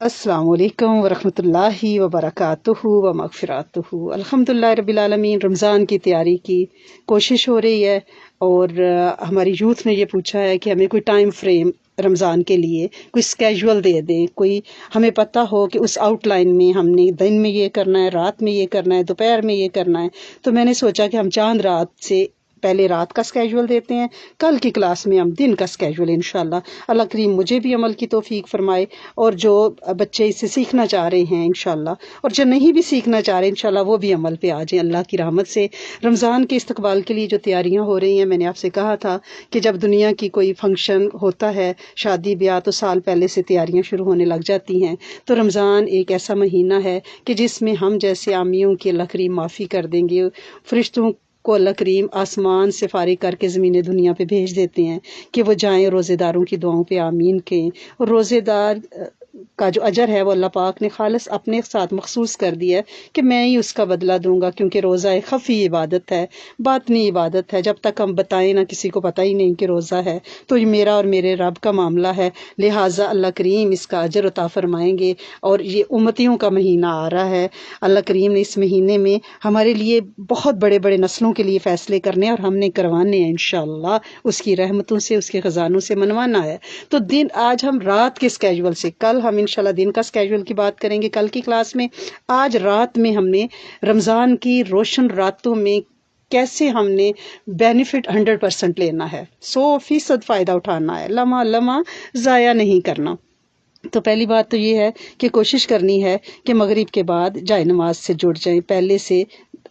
السلام علیکم ورحمۃ اللہ وبرکاتہ و مغفراتہ۔ الحمدللہ رب العالمین، رمضان کی تیاری کی کوشش ہو رہی ہے، اور ہماری یوتھ نے یہ پوچھا ہے کہ ہمیں کوئی ٹائم فریم رمضان کے لیے کوئی اسکیجول دے دیں، کوئی ہمیں پتہ ہو کہ اس آؤٹ لائن میں ہم نے دن میں یہ کرنا ہے، رات میں یہ کرنا ہے، دوپہر میں یہ کرنا ہے۔ تو میں نے سوچا کہ ہم چاند رات سے پہلے رات کا اسکیجول دیتے ہیں، کل کی کلاس میں ہم دن کا اسکیجول انشاءاللہ۔ اللہ کریم مجھے بھی عمل کی توفیق فرمائے، اور جو بچے اس سے سیکھنا چاہ رہے ہیں انشاءاللہ، اور جو نہیں بھی سیکھنا چاہ رہے انشاءاللہ وہ بھی عمل پہ آ جائیں اللہ کی رحمت سے۔ رمضان کے استقبال کے لیے جو تیاریاں ہو رہی ہیں، میں نے آپ سے کہا تھا کہ جب دنیا کی کوئی فنکشن ہوتا ہے، شادی بیاہ، تو سال پہلے سے تیاریاں شروع ہونے لگ جاتی ہیں۔ تو رمضان ایک ایسا مہینہ ہے کہ جس میں ہم جیسے عامیوں کی اللہ کریم معافی کر دیں گے، فرشتوں کو اللہ کریم آسمان سے فارغ کر کے زمین دنیا پہ بھیج دیتے ہیں کہ وہ جائیں روزے داروں کی دعاؤں پہ آمین کہیں۔ اور روزے دار کا جو اجر ہے وہ اللہ پاک نے خالص اپنے ساتھ مخصوص کر دیا ہے کہ میں ہی اس کا بدلہ دوں گا، کیونکہ روزہ ایک خفی عبادت ہے، باطنی عبادت ہے۔ جب تک ہم بتائیں نہ، کسی کو پتہ ہی نہیں کہ روزہ ہے، تو یہ میرا اور میرے رب کا معاملہ ہے، لہٰذا اللہ کریم اس کا اجر عطا فرمائیں گے۔ اور یہ امتیوں کا مہینہ آ رہا ہے، اللہ کریم نے اس مہینے میں ہمارے لیے بہت بڑے بڑے نسلوں کے لیے فیصلے کرنے، اور ہم نے کروانے ہیں انشاءاللہ، اس کی رحمتوں سے، اس کے خزانوں سے منوانا ہے۔ تو دن آج ہم رات کے اسکیجول سے، کل ہم انشاءاللہ دن کا اسکیجول کی بات کریں گے کل کی کلاس میں۔ آج رات میں ہم نے رمضان کی روشن راتوں میں کیسے ہم نے بینیفٹ 100% لینا ہے، 100% فائدہ اٹھانا ہے، لمحہ لمحہ ضائع نہیں کرنا۔ تو پہلی بات تو یہ ہے کہ کوشش کرنی ہے کہ مغرب کے بعد جائے نماز سے جڑ جائیں، پہلے سے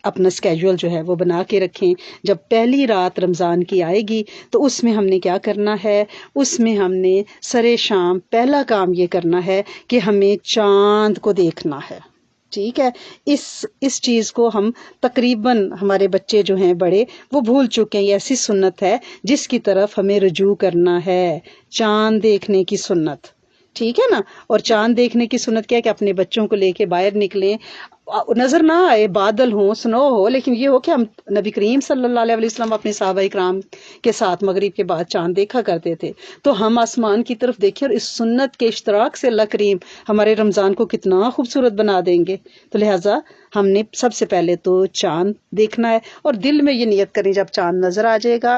اپنا اسکیجول جو ہے وہ بنا کے رکھیں۔ جب پہلی رات رمضان کی آئے گی تو اس میں ہم نے کیا کرنا ہے، اس میں ہم نے سرے شام پہلا کام یہ کرنا ہے کہ ہمیں چاند کو دیکھنا ہے، ٹھیک ہے۔ اس چیز کو ہم تقریباً ہمارے بچے جو ہیں بڑے وہ بھول چکے ہیں، یہ ایسی سنت ہے جس کی طرف ہمیں رجوع کرنا ہے، چاند دیکھنے کی سنت، ٹھیک ہے نا۔ اور چاند دیکھنے کی سنت کیا ہے کہ اپنے بچوں کو لے کے باہر نکلیں، نظر نہ آئے، بادل ہوں، سنو ہو، لیکن یہ ہو کہ ہم نبی کریم صلی اللہ علیہ وسلم اپنے صحابہ کرام کے ساتھ مغرب کے بعد چاند دیکھا کرتے تھے، تو ہم آسمان کی طرف دیکھیں، اور اس سنت کے اشتراک سے اللہ کریم ہمارے رمضان کو کتنا خوبصورت بنا دیں گے۔ تو لہٰذا ہم نے سب سے پہلے تو چاند دیکھنا ہے، اور دل میں یہ نیت کریں جب چاند نظر آ جائے گا،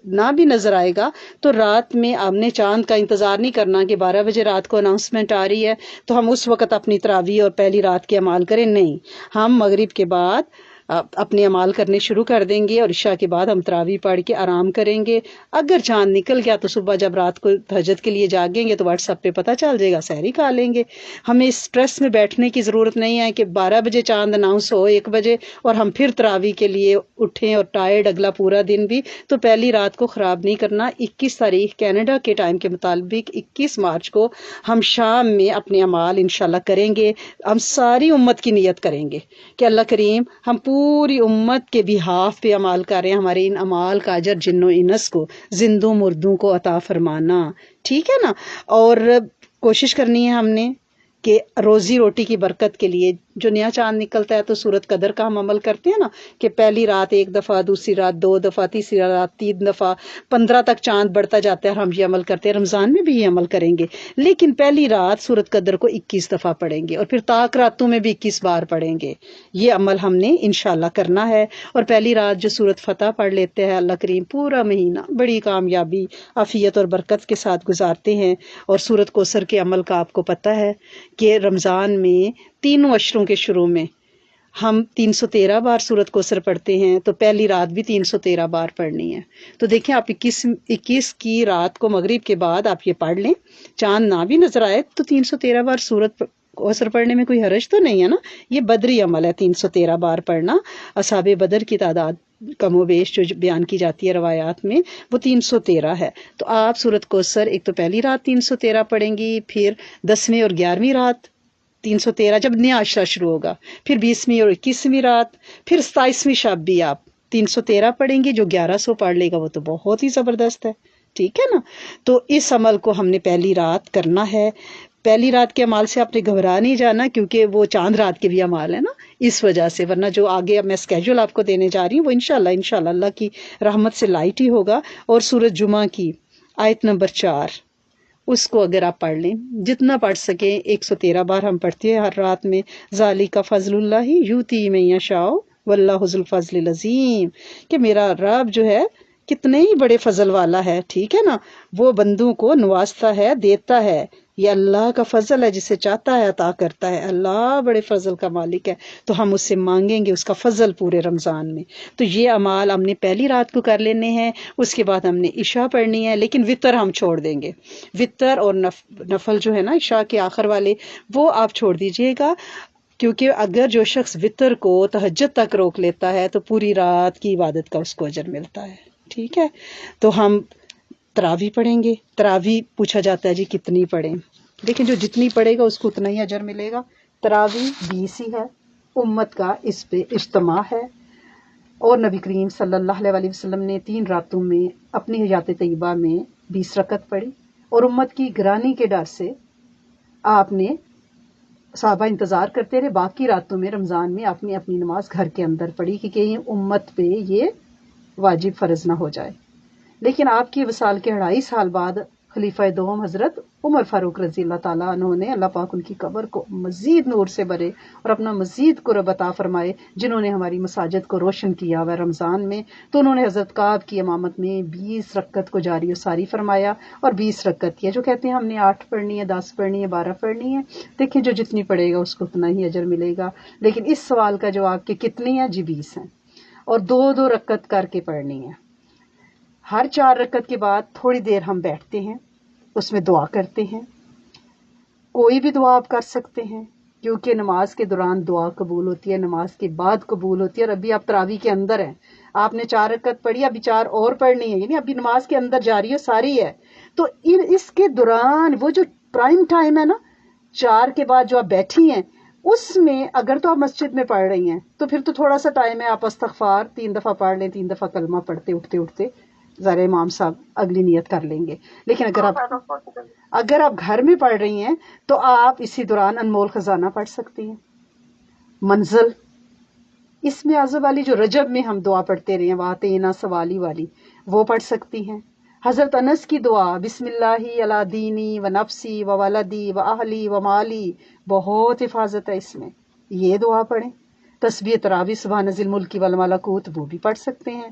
نہ بھی نظر آئے گا تو رات میں آپ نے چاند کا انتظار نہیں کرنا کہ 12 بجے رات کو اناؤنسمنٹ آ رہی ہے تو ہم اس وقت اپنی تراویح اور پہلی رات کے اعمال کریں، نہیں، ہم مغرب کے بعد اپنے اعمال کرنے شروع کر دیں گے، اور عشاء کے بعد ہم تراویح پڑھ کے آرام کریں گے۔ اگر چاند نکل گیا تو صبح جب رات کو تہجد کے لیے جاگیں گے تو واٹس ایپ پہ پتہ چل جائے گا، سحری کھا لیں گے۔ ہمیں اس سٹریس میں بیٹھنے کی ضرورت نہیں ہے کہ 12 بجے چاند اناؤنس ہو، 1 بجے، اور ہم پھر تراویح کے لیے اٹھیں اور ٹائرڈ اگلا پورا دن بھی۔ تو پہلی رات کو خراب نہیں کرنا۔ 21 تاریخ کینیڈا کے ٹائم کے مطابق 21 مارچ کو ہم شام میں اپنے اعمال انشاءاللہ کریں گے۔ ہم ساری امت کی نیت کریں گے کہ اللہ کریم ہم پوری امت کے بہاف پہ عمال کر رہے ہیں، ہمارے ان اعمال کا اجر جن و انس کو، زندوں مردوں کو عطا فرمانا، ٹھیک ہے نا۔ اور کوشش کرنی ہے ہم نے کہ روزی روٹی کی برکت کے لیے جو نیا چاند نکلتا ہے تو سورت قدر کا ہم عمل کرتے ہیں نا، کہ پہلی رات 1 دفعہ، دوسری رات 2 دفعہ، تیسری رات 3 دفعہ، 15 تک چاند بڑھتا جاتا ہے، ہم یہ عمل کرتے ہیں۔ رمضان میں بھی یہ عمل کریں گے، لیکن پہلی رات سورت قدر کو 21 دفعہ پڑھیں گے، اور پھر طاق راتوں میں بھی 21 بار پڑھیں گے۔ یہ عمل ہم نے انشاءاللہ کرنا ہے۔ اور پہلی رات جو سورت فتح پڑھ لیتے ہیں، اللہ کریم پورا مہینہ بڑی کامیابی، عافیت اور برکت کے ساتھ گزارتے ہیں۔ اور سورت کوثر کے عمل کا آپ کو پتہ ہے کہ رمضان میں تینوں اشروں کے شروع میں ہم 313 بار سورت کوثر پڑھتے ہیں، تو پہلی رات بھی 313 بار پڑھنی ہے۔ تو دیکھیں آپ 21 کی رات کو مغرب کے بعد آپ یہ پڑھ لیں، چاند نہ بھی نظر آئے تو 313 بار سورت کوثر پڑھنے میں کوئی حرج تو نہیں ہے نا۔ یہ بدری عمل ہے 313 بار پڑھنا۔ اصحاب بدر کی تعداد کم و بیش جو بیان کی جاتی ہے روایات میں وہ 313 ہے۔ تو آپ سورت کوثر ایک تو پہلی رات 313 پڑھیں گی، پھر 10ویں اور 11ویں رات 313 جب نیا عشرہ شروع ہوگا، پھر 20ویں اور 21ویں رات، پھر 27ویں شب بھی آپ 313 پڑھیں گے۔ جو 1100 پڑھ لے گا وہ تو بہت ہی زبردست ہے، ٹھیک ہے نا۔ تو اس عمل کو ہم نے پہلی رات کرنا ہے۔ پہلی رات کے عمال سے آپ نے گھبرا نہیں جانا، کیونکہ وہ چاند رات کے بھی عمال ہے نا، اس وجہ سے، ورنہ جو آگے اب میں اسکیجول آپ کو دینے جا رہی ہوں وہ انشاءاللہ اللہ کی رحمت سے لائٹ ہی ہوگا۔ اور سورۃ جمعہ کی آیت نمبر 4 اس کو اگر آپ پڑھ لیں، جتنا پڑھ سکیں، 113 بار ہم پڑھتے ہیں ہر رات میں. ذالک فضل اللہ یؤتی من یشاء واللہ ذو الفضل العظیم، کہ میرا رب جو ہے کتنے ہی بڑے فضل والا ہے، ٹھیک ہے نا، وہ بندوں کو نوازتا ہے، دیتا ہے. یہ اللہ کا فضل ہے، جسے چاہتا ہے عطا کرتا ہے. اللہ بڑے فضل کا مالک ہے، تو ہم اس سے مانگیں گے اس کا فضل پورے رمضان میں. تو یہ اعمال ہم نے پہلی رات کو کر لینے ہیں، اس کے بعد ہم نے عشاء پڑھنی ہے، لیکن وطر ہم چھوڑ دیں گے. وطر اور نفل جو ہے نا عشاء کے آخر والے، وہ آپ چھوڑ دیجئے گا، کیونکہ اگر جو شخص وطر کو تہجد تک روک لیتا ہے تو پوری رات کی عبادت کا اس کو اجر ملتا ہے. ٹھیک ہے، تو ہم تراویح پڑھیں گے. تراویح پوچھا جاتا ہے جی کتنی پڑھیں؟ لیکن جو جتنی پڑھے گا اس کو اتنا ہی اجر ملے گا. تراویح 20 ہی ہے، امت کا اس پہ اجتماع ہے، اور نبی کریم صلی اللہ علیہ وسلم نے 3 راتوں میں اپنی حیات طیبہ میں 20 رکعت پڑھی، اور امت کی گرانی کے ڈر سے آپ نے، صحابہ انتظار کرتے رہے، باقی راتوں میں رمضان میں آپ نے اپنی نماز گھر کے اندر پڑھی کہ کہیں امت پہ یہ واجب فرض نہ ہو جائے. لیکن آپ کی وصال کے 2.5 سال بعد خلیفہ دوم حضرت عمر فاروق رضی اللہ تعالیٰ عنہ نے، اللہ پاک ان کی قبر کو مزید نور سے بھرے اور اپنا مزید قرب عطا فرمائے، جنہوں نے ہماری مساجد کو روشن کیا ہوا رمضان میں. تو انہوں نے حضرت کعب کی امامت میں 20 رکعت کو جاری و ساری فرمایا، اور 20 رکعت کیا. جو کہتے ہیں ہم نے 8 پڑھنی ہے، 10 پڑھنی ہے، 12 پڑھنی ہے، دیکھیں جو جتنی پڑھے گا اس کو اتنا ہی اجر ملے گا. لیکن اس سوال کا جواب کہ کتنی ہے، جی 20 ہیں، اور 2 رکعت کر کے پڑھنی ہے. ہر 4 رکعت کے بعد تھوڑی دیر ہم بیٹھتے ہیں، اس میں دعا کرتے ہیں. کوئی بھی دعا آپ کر سکتے ہیں، کیونکہ نماز کے دوران دعا قبول ہوتی ہے، نماز کے بعد قبول ہوتی ہے. اور ابھی آپ تراویح کے اندر ہیں، آپ نے 4 رکعت پڑھی، ابھی 4 اور پڑھنی ہے، یعنی ابھی نماز کے اندر جاری ہے ساری ہے. تو اس کے دوران وہ جو پرائم ٹائم ہے نا، 4 کے بعد جو آپ بیٹھی ہیں، اس میں اگر تو آپ مسجد میں پڑھ رہی ہیں تو پھر تو تھوڑا سا ٹائم ہے، آپ استغفار 3 دفعہ پڑھ لیں، 3 دفعہ کلمہ پڑھتے اٹھتے ذرا امام صاحب اگلی نیت کر لیں گے. لیکن اگر آپ گھر میں پڑھ رہی ہیں تو آپ اسی دوران انمول خزانہ پڑھ سکتی ہیں. منزل، اس میں اعوذ والی جو رجب میں ہم دعا پڑھتے رہے ہیں، واتینا سوالی والی، وہ پڑھ سکتی ہیں. حضرت انس کی دعا بسم اللہ علی دینی و نفسی و ولدی و اہلی و مالی، بہت حفاظت ہے اس میں، یہ دعا پڑھیں. تسبیح تراویح سبحان ذی الملک والملکوت، وہ بھی پڑھ سکتے ہیں.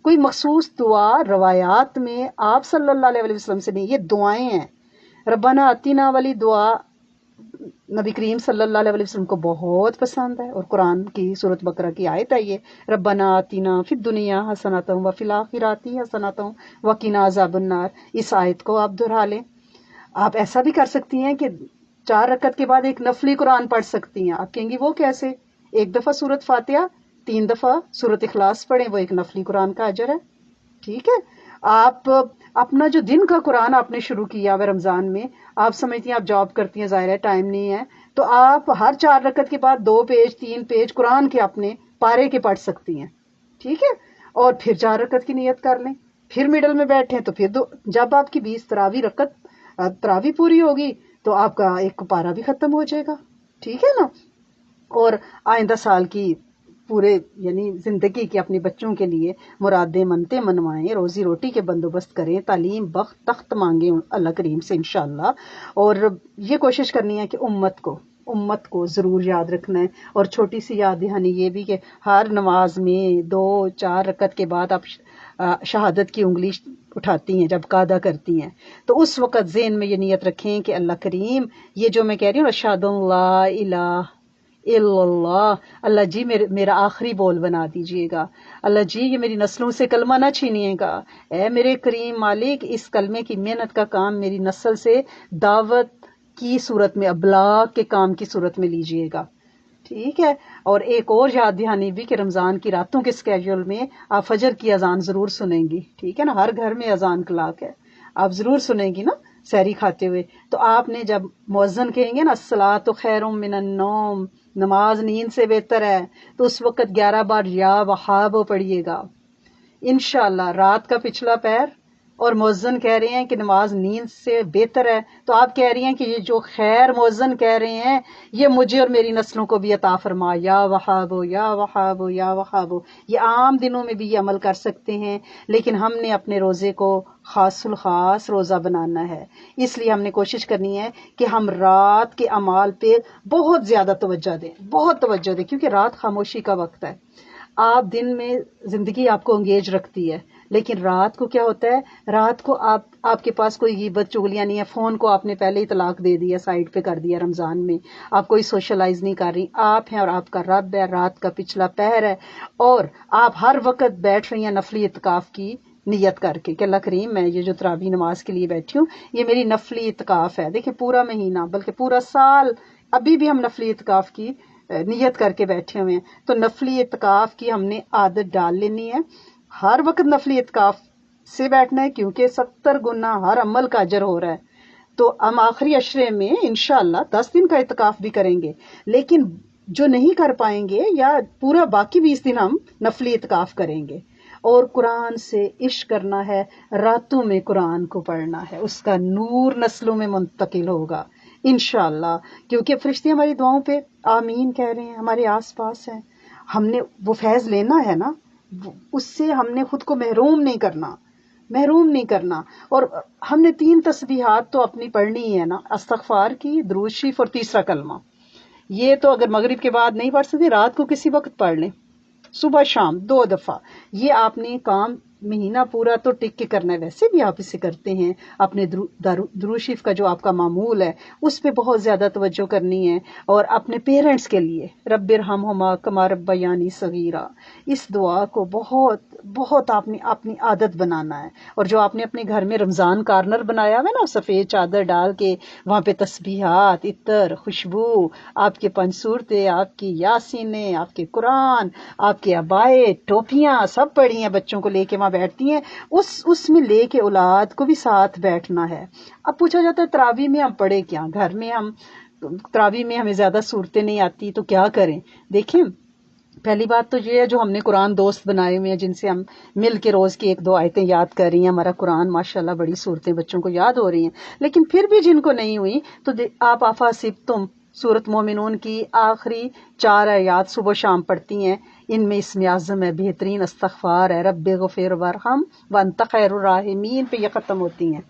کوئی مخصوص دعا روایات میں آپ صلی اللہ علیہ وسلم سے نہیں، یہ دعائیں ہیں. ربنا آتینا والی دعا نبی کریم صلی اللہ علیہ وسلم کو بہت پسند ہے، اور قرآن کی سورۃ بقرہ کی آیت ہے یہ، ربنا آتینا فی الدنیا حسنۃ وفی الآخرۃ حسنۃ وقنا عذاب النار. اس آیت کو آپ دہرا لیں. آپ ایسا بھی کر سکتی ہیں کہ 4 رکعت کے بعد ایک نفلی قرآن پڑھ سکتی ہیں. آپ کہیں گی وہ کیسے؟ 1 دفعہ سورۃ فاتحہ، 3 دفعہ سورۃ اخلاص پڑھیں، وہ ایک نفلی قرآن کا اجر ہے. ٹھیک ہے، آپ اپنا جو دن کا قرآن آپ نے شروع کیا ہوا رمضان میں، آپ سمجھتی ہیں آپ جاب کرتی ہیں، ظاہر ہے ٹائم نہیں ہے، تو آپ ہر 4 رکعت کے بعد 2 پیج 3 پیج قرآن کے اپنے پارے کے پڑھ سکتی ہیں. ٹھیک ہے، اور پھر 4 رکعت کی نیت کر لیں، پھر مڈل میں بیٹھیں تو پھر جب آپ کی 20 تراویح پوری ہوگی تو آپ کا ایک پارا بھی ختم ہو جائے گا. ٹھیک ہے نا. اور آئندہ سال کی پورے یعنی زندگی کے اپنے بچوں کے لیے مرادیں منتے منوائیں، روزی روٹی کے بندوبست کریں، تعلیم بخت تخت مانگیں اللہ کریم سے انشاءاللہ. اور یہ کوشش کرنی ہے کہ امت کو ضرور یاد رکھنا ہے. اور چھوٹی سی یاد دہانی یہ بھی کہ ہر نماز میں 2-4 رکعت کے بعد آپ شہادت کی انگلی اٹھاتی ہیں جب قاعدہ کرتی ہیں، تو اس وقت ذہن میں یہ نیت رکھیں کہ اللہ کریم، یہ جو میں کہہ رہی ہوں اشہد ان لا الہ الا اللہ، اللہ جی میرا آخری بول بنا دیجئے گا، اللہ جی یہ میری نسلوں سے کلمہ نہ چھینیے گا، اے میرے کریم مالک اس کلمے کی محنت کا کام میری نسل سے دعوت کی صورت میں، ابلاغ کے کام کی صورت میں لیجئے گا. ٹھیک ہے. اور ایک اور یاد دہانی بھی کہ رمضان کی راتوں کے اسکیجول میں آپ فجر کی اذان ضرور سنیں گی. ٹھیک ہے نا، ہر گھر میں اذان کلاک ہے، آپ ضرور سنیں گی نا سحری کھاتے ہوئے. تو آپ نے جب مؤذن کہیں گے نا الصلاۃ خیر من النوم، نماز نیند سے بہتر ہے، تو اس وقت 11 بار یا وہاب پڑھیے گا. انشاءاللہ رات کا پچھلا پیر اور مؤذن کہہ رہے ہیں کہ نماز نیند سے بہتر ہے، تو آپ کہہ رہی ہیں کہ یہ جو خیر مؤذن کہہ رہے ہیں یہ مجھے اور میری نسلوں کو بھی عطا فرما، یا وہابو یا وہابو یا وہابو۔ یہ عام دنوں میں بھی یہ عمل کر سکتے ہیں، لیکن ہم نے اپنے روزے کو خاص الخاص روزہ بنانا ہے، اس لیے ہم نے کوشش کرنی ہے کہ ہم رات کے اعمال پہ بہت زیادہ توجہ دیں، بہت توجہ دیں، کیونکہ رات خاموشی کا وقت ہے۔ آپ دن میں زندگی آپ کو انگیج رکھتی ہے، لیکن رات کو کیا ہوتا ہے، رات کو آپ کے پاس کوئی غیبت چغلیاں نہیں ہے، فون کو آپ نے پہلے ہی طلاق دے دیا، سائڈ پہ کر دیا، رمضان میں آپ کوئی سوشلائز نہیں کر رہی، آپ ہیں اور آپ کا رب ہے، رات کا پچھلا پہر ہے، اور آپ ہر وقت بیٹھ رہی ہیں نفلی اعتکاف کی نیت کر کے کہ اللہ کریم میں یہ جو تراویح نماز کے لیے بیٹھی ہوں یہ میری نفلی اعتکاف ہے۔ دیکھیں پورا مہینہ بلکہ پورا سال ابھی بھی ہم نفلی اعتکاف کی نیت کر کے بیٹھے ہوئے ہیں، تو نفلی اعتکاف کی ہم نے عادت ڈال لینی ہے، ہر وقت نفلی اعتکاف سے بیٹھنا ہے، کیونکہ 70 گنا ہر عمل کا اجر ہو رہا ہے۔ تو ہم آخری عشرے میں انشاءاللہ 10 دن کا اعتکاف بھی کریں گے، لیکن جو نہیں کر پائیں گے یا پورا باقی 20 دن ہم نفلی اعتکاف کریں گے۔ اور قرآن سے عشق کرنا ہے، راتوں میں قرآن کو پڑھنا ہے، اس کا نور نسلوں میں منتقل ہوگا انشاءاللہ، کیونکہ فرشتے ہماری دعاؤں پہ آمین کہہ رہے ہیں، ہمارے آس پاس ہیں، ہم نے وہ فیض لینا ہے نا، اس سے ہم نے خود کو محروم نہیں کرنا، محروم نہیں کرنا۔ اور ہم نے 3 تسبیحات تو اپنی پڑھنی ہی ہے نا، استغفار کی، درود شریف اور تیسرا کلمہ۔ یہ تو اگر مغرب کے بعد نہیں پڑھ سکتے رات کو کسی وقت پڑھ لیں، صبح شام 2 دفعہ۔ یہ آپ نے کام مہینہ پورا تو ٹک کے کرنا ہے، ویسے بھی آپ اسے کرتے ہیں، اپنے درود شریف کا جو آپ کا معمول ہے اس پہ بہت زیادہ توجہ کرنی ہے، اور اپنے پیرنٹس کے لیے رب ارحمہما کما ربیانی صغیرا، اس دعا کو بہت بہت آپ نے اپنی عادت بنانا ہے۔ اور جو آپ نے اپنے گھر میں رمضان کارنر بنایا ہوا ہے نا، سفید چادر ڈال کے وہاں پہ تسبیحات، عطر، خوشبو، آپ کے 5 صورتیں، آپ کی یاسینیں، آپ کے قرآن، آپ کے عبائے، ٹوپیاں سب پڑھی ہیں، بچوں کو لے کے وہاں بیٹھتی ہیں، اس میں لے کے اولاد کو بھی ساتھ بیٹھنا ہے۔ اب پوچھا جاتا ہے تراویح میں ہم پڑھے کیا، گھر میں ہم تراویح میں ہمیں زیادہ صورتیں نہیں آتی تو کیا کریں؟ دیکھیں پہلی بات تو یہ ہے، جو ہم نے قرآن دوست بنائے ہوئے ہیں جن سے ہم مل کے روز کی 1-2 آیتیں یاد کر رہی ہیں، ہمارا قرآن ماشاءاللہ بڑی صورتیں بچوں کو یاد ہو رہی ہیں، لیکن پھر بھی جن کو نہیں ہوئی تو آپ افحسبتم سورت مومنون کی آخری 4 آیات صبح و شام پڑھتی ہیں، ان میں اسم اعظم ہے، بہترین استغفار ہے، رب اغفر وارحم وانت خیر الراحمین پہ یہ ختم ہوتی ہیں۔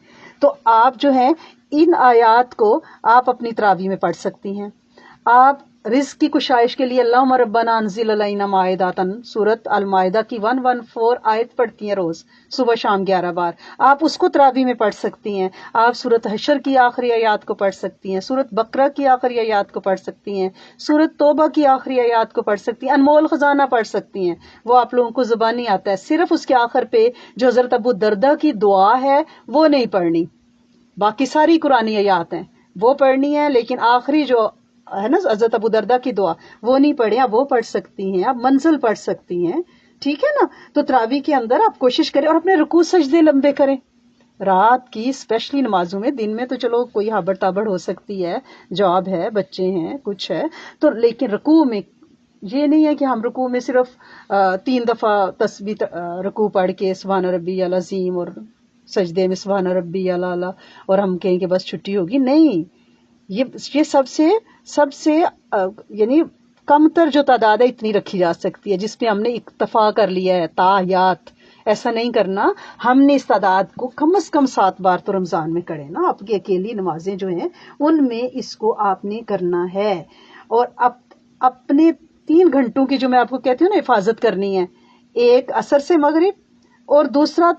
تو آپ جو ہے ان آیات کو آپ اپنی تراویح میں پڑھ سکتی ہیں۔ آپ رزق کی کشائش کے لیے اللہم ربنا انزل علینا مائدۃ، سورت المائدہ کی 114 آیت پڑھتی ہیں روز صبح شام 11 بار، آپ اس کو تراویح میں پڑھ سکتی ہیں۔ آپ سورت حشر کی آخری آیات کو پڑھ سکتی ہیں، سورت بقرہ کی آخری آیات کو پڑھ سکتی ہیں، سورت توبہ کی آخری آیات کو پڑھ سکتی ہیں، انمول خزانہ پڑھ سکتی ہیں، وہ آپ لوگوں کو زبانی آتا ہے، صرف اس کے آخر پہ جو حضرت ابو دردہ کی دعا ہے وہ نہیں پڑھنی، باقی ساری قرآنی آیات ہیں وہ پڑھنی ہے، لیکن آخری جو ہے نا حضرت ابو دردہ کی دعا وہ نہیں پڑھیں، آپ وہ پڑھ سکتی ہیں، آپ منزل پڑھ سکتی ہیں، ٹھیک ہے نا۔ تو تراویح کے اندر آپ کوشش کریں اور اپنے رکوع سجدے لمبے کریں، رات کی اسپیشلی نمازوں میں، دن میں تو چلو کوئی ہابڑ تابڑ ہو سکتی ہے، جاب ہے، بچے ہیں، کچھ ہے تو، لیکن رکوع میں یہ نہیں ہے کہ ہم رکوع میں صرف 3 دفعہ تسبیح رکوع پڑھ کے سبحان ربی العظیم اور سجدے میں سبحان ربی الاعلیٰ اور ہم کہیں کہ بس چھٹی ہوگی، نہیں، یہ سب سے یعنی کم تر جو تعداد ہے اتنی رکھی جا سکتی ہے جس پہ ہم نے اکتفا کر لیا ہے، تاحیات ایسا نہیں کرنا، ہم نے اس تعداد کو کم از کم 7 بار تو رمضان میں کرے نا، آپ کی اکیلی نمازیں جو ہیں ان میں اس کو آپ نے کرنا ہے، اور اپنے 3 گھنٹوں کی جو میں آپ کو کہتی ہوں نا حفاظت کرنی ہے، ایک عصر سے مغرب اور دوسرا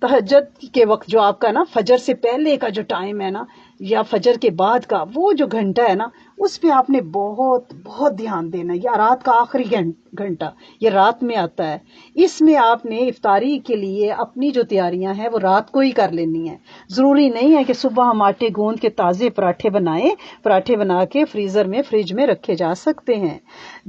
تہجد کے وقت جو آپ کا نا فجر سے پہلے کا جو ٹائم ہے نا یا فجر کے بعد کا وہ جو گھنٹہ ہے نا، اس پہ آپ نے بہت بہت دھیان دینا ہے، یا رات کا آخری گھنٹہ یہ رات میں آتا ہے، اس میں آپ نے افطاری کے لیے اپنی جو تیاریاں ہیں وہ رات کو ہی کر لینی ہے۔ ضروری نہیں ہے کہ صبح ہم آٹے گوندھ کے تازے پراٹھے بنائیں، پراٹھے بنا کے فریزر میں فریج میں رکھے جا سکتے ہیں،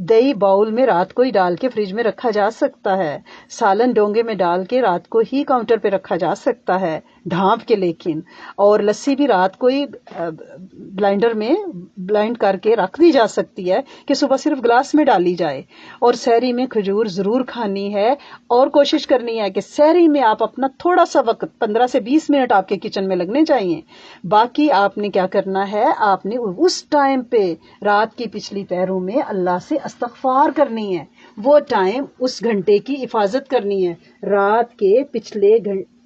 دہی باؤل میں رات کو ہی ڈال کے فریج میں رکھا جا سکتا ہے، سالن ڈونگے میں ڈال کے رات کو ہی کاؤنٹر پہ رکھا جا سکتا ہے ڈھانپ کے، لیکن اور لسی بھی رات کو ہی بلائنڈر میں بلائنڈ کر کے رکھ دی جا سکتی ہے کہ صبح صرف گلاس میں ڈالی جائے. اور سحری میں کھجور ضرور کھانی ہے، اور کوشش کرنی ہے کہ سحری میں آپ اپنا تھوڑا سا وقت 15 سے 20 منٹ آپ کے کچن میں لگنے چاہیے. باقی آپ نے کیا کرنا ہے، آپ نے اس ٹائم پہ رات کی پچھلی پہروں میں اللہ سے استغفار کرنی ہے. وہ ٹائم اس گھنٹے کی حفاظت کرنی ہے. رات کے پچھلے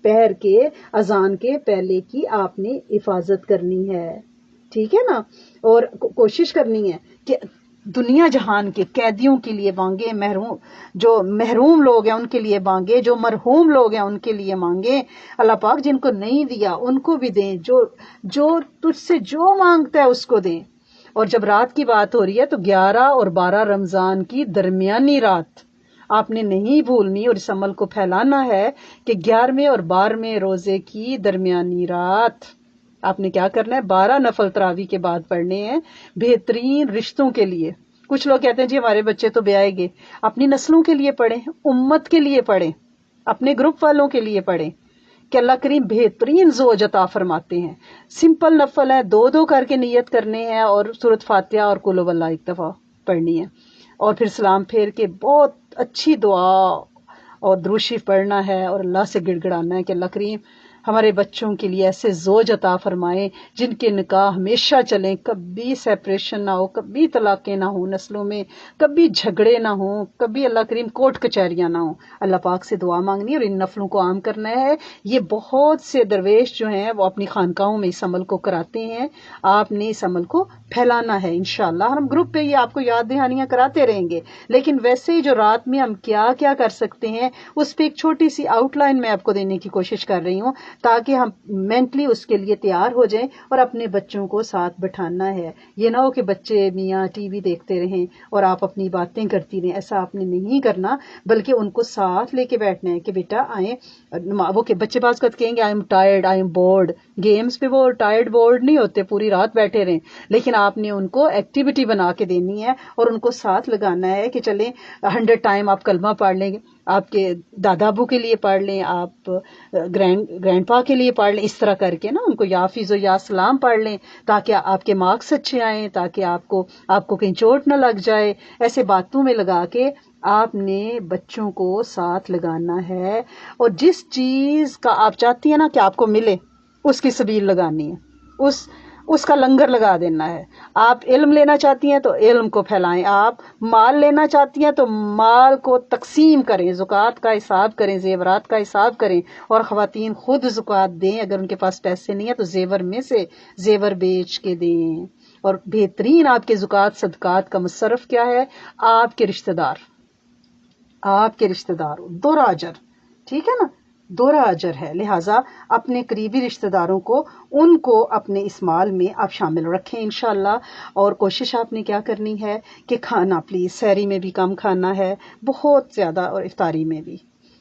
پہر کے اذان کے پہلے کی آپ نے حفاظت کرنی ہے. ٹھیک ہے نا. اور کوشش کرنی ہے کہ دنیا جہان کے قیدیوں کے لیے مانگے، جو محروم لوگ ہیں ان کے لیے مانگے، جو مرحوم لوگ ہیں ان کے لیے مانگے. اللہ پاک جن کو نہیں دیا ان کو بھی دیں، جو تجھ سے جو مانگتا ہے اس کو دیں. اور جب رات کی بات ہو رہی ہے تو 11 اور 12 رمضان کی درمیانی رات آپ نے نہیں بھولنی، اور اس عمل کو پھیلانا ہے کہ 11ویں اور 12ویں روزے کی درمیانی رات آپ نے کیا کرنا ہے، 12 نفل تراویح کے بعد پڑھنے ہیں بہترین رشتوں کے لیے. کچھ لوگ کہتے ہیں جی ہمارے بچے تو بیائیں گے. اپنی نسلوں کے لیے پڑھیں، امت کے لیے پڑھیں، اپنے گروپ والوں کے لیے پڑھیں کہ اللہ کریم بہترین زوج عطا فرماتے ہیں. سمپل نفل ہے، 2 کر کے نیت کرنے ہیں، اور سورۃ فاتحہ اور قل هو اللہ ایک دفعہ پڑھنی ہے، اور پھر سلام پھیر کے بہت اچھی دعا اور درود شریف پڑھنا ہے، اور اللہ سے گڑ گڑانا ہے کہ اللہ کریم ہمارے بچوں کے لیے ایسے زوج عطا فرمائیں جن کے نکاح ہمیشہ چلیں، کبھی سیپریشن نہ ہو، کبھی طلاقیں نہ ہوں نسلوں میں، کبھی جھگڑے نہ ہوں، کبھی اللہ کریم کورٹ کچہریاں نہ ہوں. اللہ پاک سے دعا مانگنی اور ان نفلوں کو عام کرنا ہے. یہ بہت سے درویش جو ہیں وہ اپنی خانقاہوں میں اس عمل کو کراتے ہیں. آپ نے اس عمل کو پھیلانا ہے. انشاءاللہ ہم گروپ پہ یہ آپ کو یاد دہانیاں کراتے رہیں گے، لیکن ویسے ہی جو رات میں ہم کیا کیا کر سکتے ہیں اس پہ ایک چھوٹی سی آؤٹ لائن میں آپ کو دینے کی کوشش کر رہی ہوں، تاکہ ہم مینٹلی اس کے لیے تیار ہو جائیں. اور اپنے بچوں کو ساتھ بٹھانا ہے. یہ نہ ہو کہ بچے میاں ٹی وی دیکھتے رہیں اور آپ اپنی باتیں کرتی رہیں. ایسا آپ نے نہیں کرنا، بلکہ ان کو ساتھ لے کے بیٹھنا ہے کہ بیٹا آئیں. وہ کہ بچے بعض وقت کہیں گے I am tired, I am board. Games پہ وہ ٹائرڈ بورڈ نہیں ہوتے، پوری رات بیٹھے رہیں، لیکن آپ نے ان کو ایکٹیویٹی بنا کے دینی ہے اور ان کو ساتھ لگانا ہے کہ چلیں 100 ٹائم آپ کلمہ پڑھ لیں، آپ کے دادا ابو کے لیے پڑھ لیں، آپ گرینڈ پا کے لیے پڑھ لیں. اس طرح کر کے نا ان کو یا حافظ و یا سلام پڑھ لیں تاکہ آپ کے مارکس اچھے آئیں، تاکہ آپ کو کہیں چوٹ نہ لگ جائے. ایسے باتوں میں لگا کے آپ نے بچوں کو ساتھ لگانا ہے. اور جس چیز کا آپ چاہتی ہیں نا کہ آپ کو ملے اس کی سبیل لگانی ہے، اس کا لنگر لگا دینا ہے. آپ علم لینا چاہتی ہیں تو علم کو پھیلائیں، آپ مال لینا چاہتی ہیں تو مال کو تقسیم کریں، زکوٰۃ کا حساب کریں، زیورات کا حساب کریں. اور خواتین خود زکوٰۃ دیں، اگر ان کے پاس پیسے نہیں ہیں تو زیور میں سے زیور بیچ کے دیں. اور بہترین آپ کے زکوٰۃ صدقات کا مصرف کیا ہے، آپ کے رشتہ دار دوہرا اجر. ٹھیک ہے نا، دوہرا اجر ہے. لہٰذا اپنے قریبی رشتہ داروں کو ان کو اپنے اس مال میں آپ شامل رکھیں انشاءاللہ. اور کوشش آپ نے کیا کرنی ہے کہ کھانا پلیز سحری میں بھی کم کھانا ہے بہت زیادہ، اور افطاری میں بھی،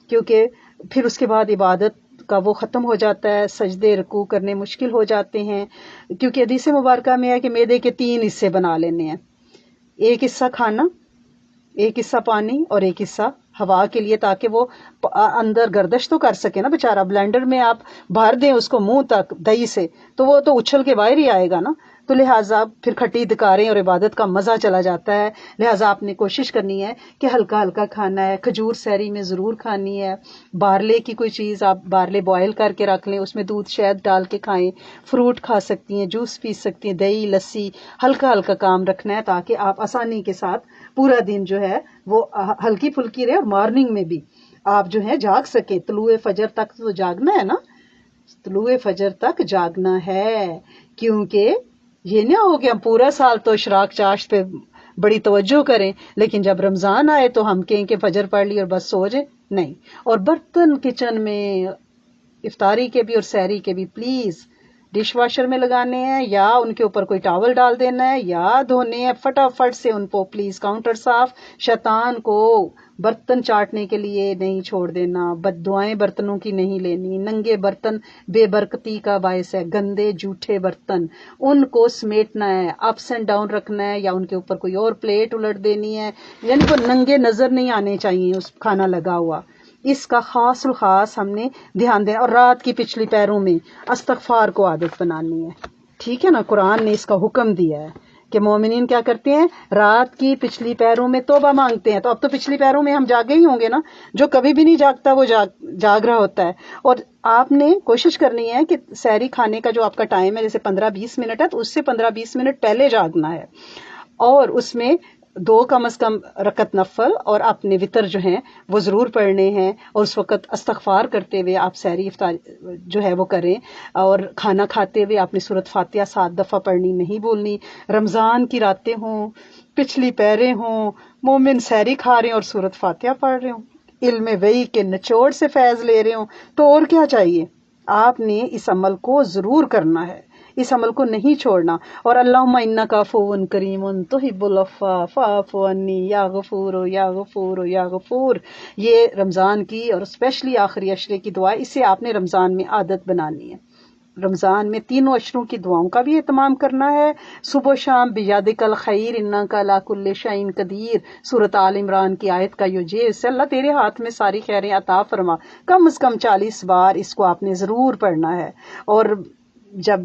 کیونکہ پھر اس کے بعد عبادت کا وہ ختم ہو جاتا ہے، سجدے رکوع کرنے مشکل ہو جاتے ہیں. کیونکہ حدیث مبارکہ میں ہے کہ معدے کے 3 حصے بنا لینے ہیں، ایک حصہ کھانا، ایک حصہ پانی، اور ایک حصہ ہوا کے لیے، تاکہ وہ اندر گردش تو کر سکے نا بیچارہ. بلینڈر میں آپ بھر دیں اس کو منہ تک دہی سے تو وہ تو اچھل کے باہر ہی آئے گا نا. تو لہٰذا پھر کھٹی دکاریں اور عبادت کا مزہ چلا جاتا ہے. لہٰذا آپ نے کوشش کرنی ہے کہ ہلکا ہلکا کھانا ہے. کھجور سحری میں ضرور کھانی ہے. بارلے کی کوئی چیز آپ بارلے بوائل کر کے رکھ لیں، اس میں دودھ شہد ڈال کے کھائیں. فروٹ کھا سکتی ہیں، جوس پی سکتی ہیں، دہی لسی، ہلکا ہلکا کام رکھنا ہے تاکہ آپ آسانی کے ساتھ پورا دن جو ہے وہ ہلکی پھلکی رہے، اور مارننگ میں بھی آپ جو ہے جاگ سکیں. طلوع فجر تک تو جاگنا ہے نا، طلوع فجر تک جاگنا ہے. کیونکہ یہ نہ ہو کہ ہم پورا سال تو اشراق چاشت پہ بڑی توجہ کریں، لیکن جب رمضان آئے تو ہم کہیں کہ فجر پڑھ لی اور بس سو جائیں. نہیں. اور برتن کچن میں افطاری کے بھی اور سحری کے بھی پلیز ڈش واشر میں لگانے ہیں، یا ان کے اوپر کوئی ٹاول ڈال دینا ہے، یا دھونے ہیں فٹافٹ سے ان کو پلیز. کاؤنٹر صاف، شیطان کو برتن چاٹنے کے لیے نہیں چھوڑ دینا. بد دعائیں برتنوں کی نہیں لینی. ننگے برتن بے برکتی کا باعث ہے. گندے جھوٹے برتن ان کو سمیٹنا ہے، اپس اینڈ ڈاؤن رکھنا ہے، یا ان کے اوپر کوئی اور پلیٹ الٹ دینی ہے. یعنی وہ ننگے نظر نہیں آنے چاہیے اس کھانا لگا ہوا. اس کا خاص الخاص ہم نے دھیان دینا. اور رات کی پچھلی پہروں میں استغفار کو عادت بنانی ہے. ٹھیک ہے نا، قرآن نے اس کا حکم دیا ہے کہ مومنین کیا کرتے ہیں؟ رات کی پچھلی پہروں میں توبہ مانگتے ہیں. تو اب تو پچھلی پہروں میں ہم جاگے ہی ہوں گے نا. جو کبھی بھی نہیں جاگتا وہ جاگ رہا ہوتا ہے. اور آپ نے کوشش کرنی ہے کہ سحری کھانے کا جو آپ کا ٹائم ہے جیسے 15-20 منٹ ہے تو اس سے 15-20 منٹ پہلے جاگنا ہے. اور اس میں 2 کم از کم رکعت نفل اور اپنے وطر جو ہیں وہ ضرور پڑھنے ہیں. اور اس وقت استغفار کرتے ہوئے آپ سحری افطار جو ہے وہ کریں. اور کھانا کھاتے ہوئے آپ نے سورۃ فاتحہ 7 دفعہ پڑھنی نہیں بولنی. رمضان کی راتیں ہوں، پچھلی پہریں ہوں، مومن سحری کھا رہے ہیں اور سورۃ فاتحہ پڑھ رہے ہوں، علم وحی کے نچوڑ سے فیض لے رہے ہوں، تو اور کیا چاہیے؟ آپ نے اس عمل کو ضرور کرنا ہے، اس عمل کو نہیں چھوڑنا. اور اللہم انک عفو کریم تحب العفو فاعف عنی یا غفور یا غفور یا غفور. یہ رمضان کی اور اسپیشلی آخری عشرے کی دعا، اسے آپ نے رمضان میں عادت بنانی ہے. رمضان میں تینوں عشروں کی دعاؤں کا بھی اہتمام کرنا ہے. صبح و شام بیادک الخیر انک علی کل شیء قدیر، سورۃ آل عمران کی آیت کا یہ سے اللہ تیرے ہاتھ میں ساری خیریں عطا فرما. کم از کم 40 بار اس کو آپ نے ضرور پڑھنا ہے. اور جب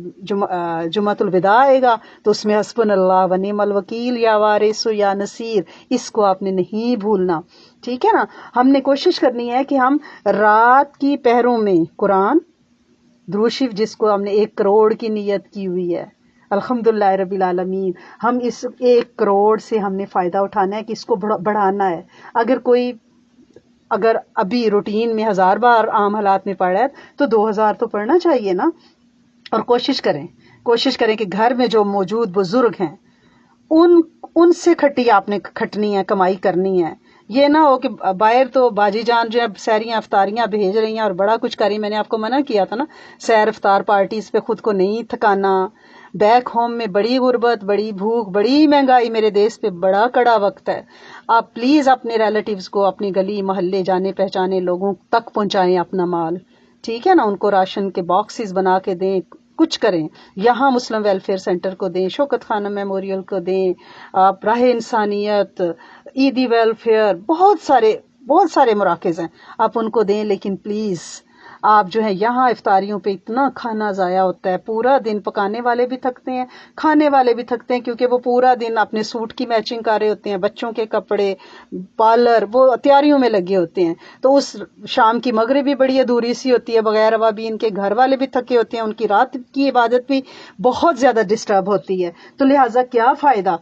جمعۃ الوداع آئے گا تو اس میں حسبنا اللہ و نعم الوکیل یا وارث یا نصیر، اس کو آپ نے نہیں بھولنا. ٹھیک ہے نا. ہم نے کوشش کرنی ہے کہ ہم رات کی پہروں میں قرآن درود شریف، جس کو ہم نے 1 کروڑ کی نیت کی ہوئی ہے، الحمدللہ رب العالمین، ہم اس 1 کروڑ سے ہم نے فائدہ اٹھانا ہے کہ اس کو بڑھانا ہے. اگر ابھی روٹین میں 1000 بار عام حالات میں پڑھ رہا ہے تو 2000 تو پڑھنا چاہیے نا. اور کوشش کریں کہ گھر میں جو موجود بزرگ ہیں ان سے آپ نے کھٹنی ہے، کمائی کرنی ہے. یہ نہ ہو کہ باہر تو باجی جان جو ہے سحریاں افطاریاں بھیج رہی ہیں اور بڑا کچھ کر رہی. میں نے آپ کو منع کیا تھا نا سحر افطار پارٹیز پہ خود کو نہیں تھکانا. بیک ہوم میں بڑی غربت، بڑی بھوک، بڑی مہنگائی، میرے دیس پہ بڑا کڑا وقت ہے. آپ پلیز اپنے ریلیٹیوز کو، اپنی گلی محلے جانے پہچانے لوگوں تک پہنچائیں اپنا مال. ٹھیک ہے نا. ان کو راشن کے باکسز بنا کے دیں، کچھ کریں. یہاں مسلم ویلفیئر سینٹر کو دیں، شوکت خانم میموریل کو دیں، آپ راہ انسانیت، عیدی ویلفیئر، بہت سارے مراکز ہیں، آپ ان کو دیں. لیکن پلیز آپ جو ہے یہاں افطاریوں پہ اتنا کھانا ضائع ہوتا ہے. پورا دن پکانے والے بھی تھکتے ہیں، کھانے والے بھی تھکتے ہیں، کیونکہ وہ پورا دن اپنے سوٹ کی میچنگ کر رہے ہوتے ہیں، بچوں کے کپڑے، پارلر، وہ تیاریوں میں لگے ہوتے ہیں. تو اس شام کی مغرب بھی بڑی ادھوری سی ہوتی ہے بغیر ابابین کے. گھر والے بھی تھکے ہوتے ہیں، ان کی رات کی عبادت بھی بہت زیادہ ڈسٹرب ہوتی ہے. تو لہٰذا کیا فائدہ؟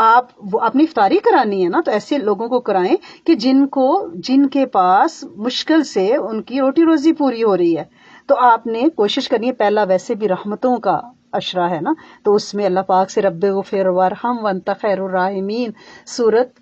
آپ وہ اپنی افطاری کرانی ہے نا تو ایسے لوگوں کو کرائیں کہ جن کے پاس مشکل سے ان کی روٹی روزی پوری ہو رہی ہے. تو آپ نے کوشش کرنی ہے. پہلا ویسے بھی رحمتوں کا عشرہ ہے نا، تو اس میں اللہ پاک سے رب اغفر وارحم وانت خیر الراحمین، سورت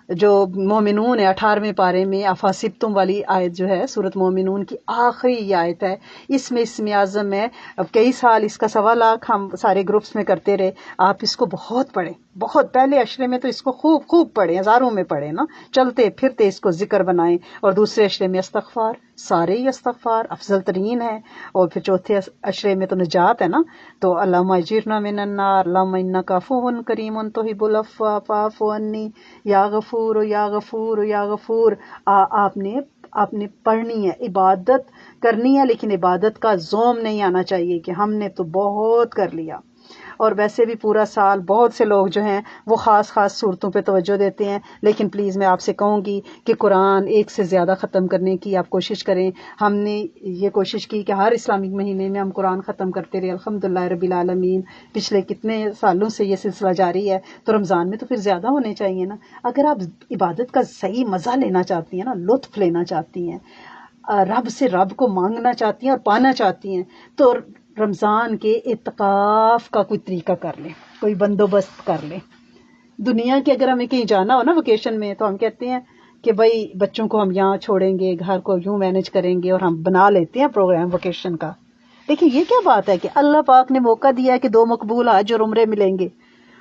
جو مومنون ہے 18ویں پارے میں افاسبتم والی آیت جو ہے سورت مومنون کی آخری یہ آیت ہے. اس میں اسم اعظم ہے. اب کئی سال اس کا 1.25 لاکھ ہم سارے گروپس میں کرتے رہے. آپ اس کو بہت پڑھیں، بہت پہلے عشرے میں تو اس کو خوب پڑھیں، ہزاروں میں پڑھیں نا، چلتے پھرتے اس کو ذکر بنائیں. اور دوسرے عشرے میں استغفار، سارے ہی استغفار افضل ترین ہے. اور پھر چوتھے عشرے میں تو نجات ہے نا. تو اللہم اجرنا من النار، اللہم انک عفو کریم تحب العفو فاعف عنی یا غفور یا غفور یا غفور. آپ نے پڑھنی ہے، عبادت کرنی ہے، لیکن عبادت کا زوم نہیں آنا چاہیے کہ ہم نے تو بہت کر لیا. اور ویسے بھی پورا سال بہت سے لوگ جو ہیں وہ خاص صورتوں پہ توجہ دیتے ہیں. لیکن پلیز میں آپ سے کہوں گی کہ قرآن 1 سے زیادہ ختم کرنے کی آپ کوشش کریں. ہم نے یہ کوشش کی کہ ہر اسلامک مہینے میں ہم قرآن ختم کرتے رہے، الحمدللہ رب العالمین. پچھلے کتنے سالوں سے یہ سلسلہ جاری ہے. تو رمضان میں تو پھر زیادہ ہونے چاہیے نا. اگر آپ عبادت کا صحیح مزہ لینا چاہتی ہیں نا، لطف لینا چاہتی ہیں، رب سے رب کو مانگنا چاہتی ہیں اور پانا چاہتی ہیں، تو رمضان کے اعتکاف کا کوئی طریقہ کر لیں، کوئی بندوبست کر لیں. دنیا کے اگر ہمیں کہیں جانا ہو نا ویکیشن میں تو ہم کہتے ہیں کہ بھائی بچوں کو ہم یہاں چھوڑیں گے، گھر کو یوں مینج کریں گے، اور ہم بنا لیتے ہیں پروگرام ویکیشن کا. دیکھیں یہ کیا بات ہے کہ اللہ پاک نے موقع دیا ہے کہ 2 مقبول حج اور عمرے ملیں گے،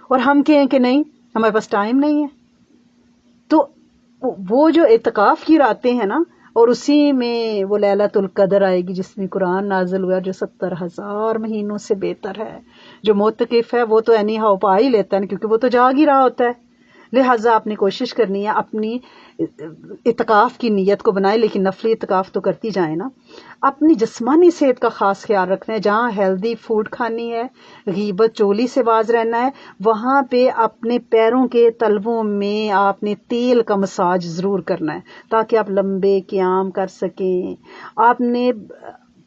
اور ہم کہیں کہ نہیں ہمارے پاس ٹائم نہیں ہے. تو وہ جو اعتکاف کی راتیں ہیں نا، اور اسی میں وہ لیلۃ القدر آئے گی جس میں قرآن نازل ہوا، جو 70,000 مہینوں سے بہتر ہے. جو معتکف ہے وہ تو اینی ہاؤ پا ہی لیتا ہے کیونکہ وہ تو جاگ ہی رہا ہوتا ہے. لہٰذا آپ نے کوشش کرنی ہے اپنی اعتکاف کی نیت کو بنائے، لیکن نفلی اعتکاف تو کرتی جائیں نا. اپنی جسمانی صحت کا خاص خیال رکھنا ہے. جہاں ہیلدی فوڈ کھانی ہے، غیبت چولی سے باز رہنا ہے، وہاں پہ اپنے پیروں کے تلووں میں آپ نے تیل کا مساج ضرور کرنا ہے تاکہ آپ لمبے قیام کر سکیں. آپ نے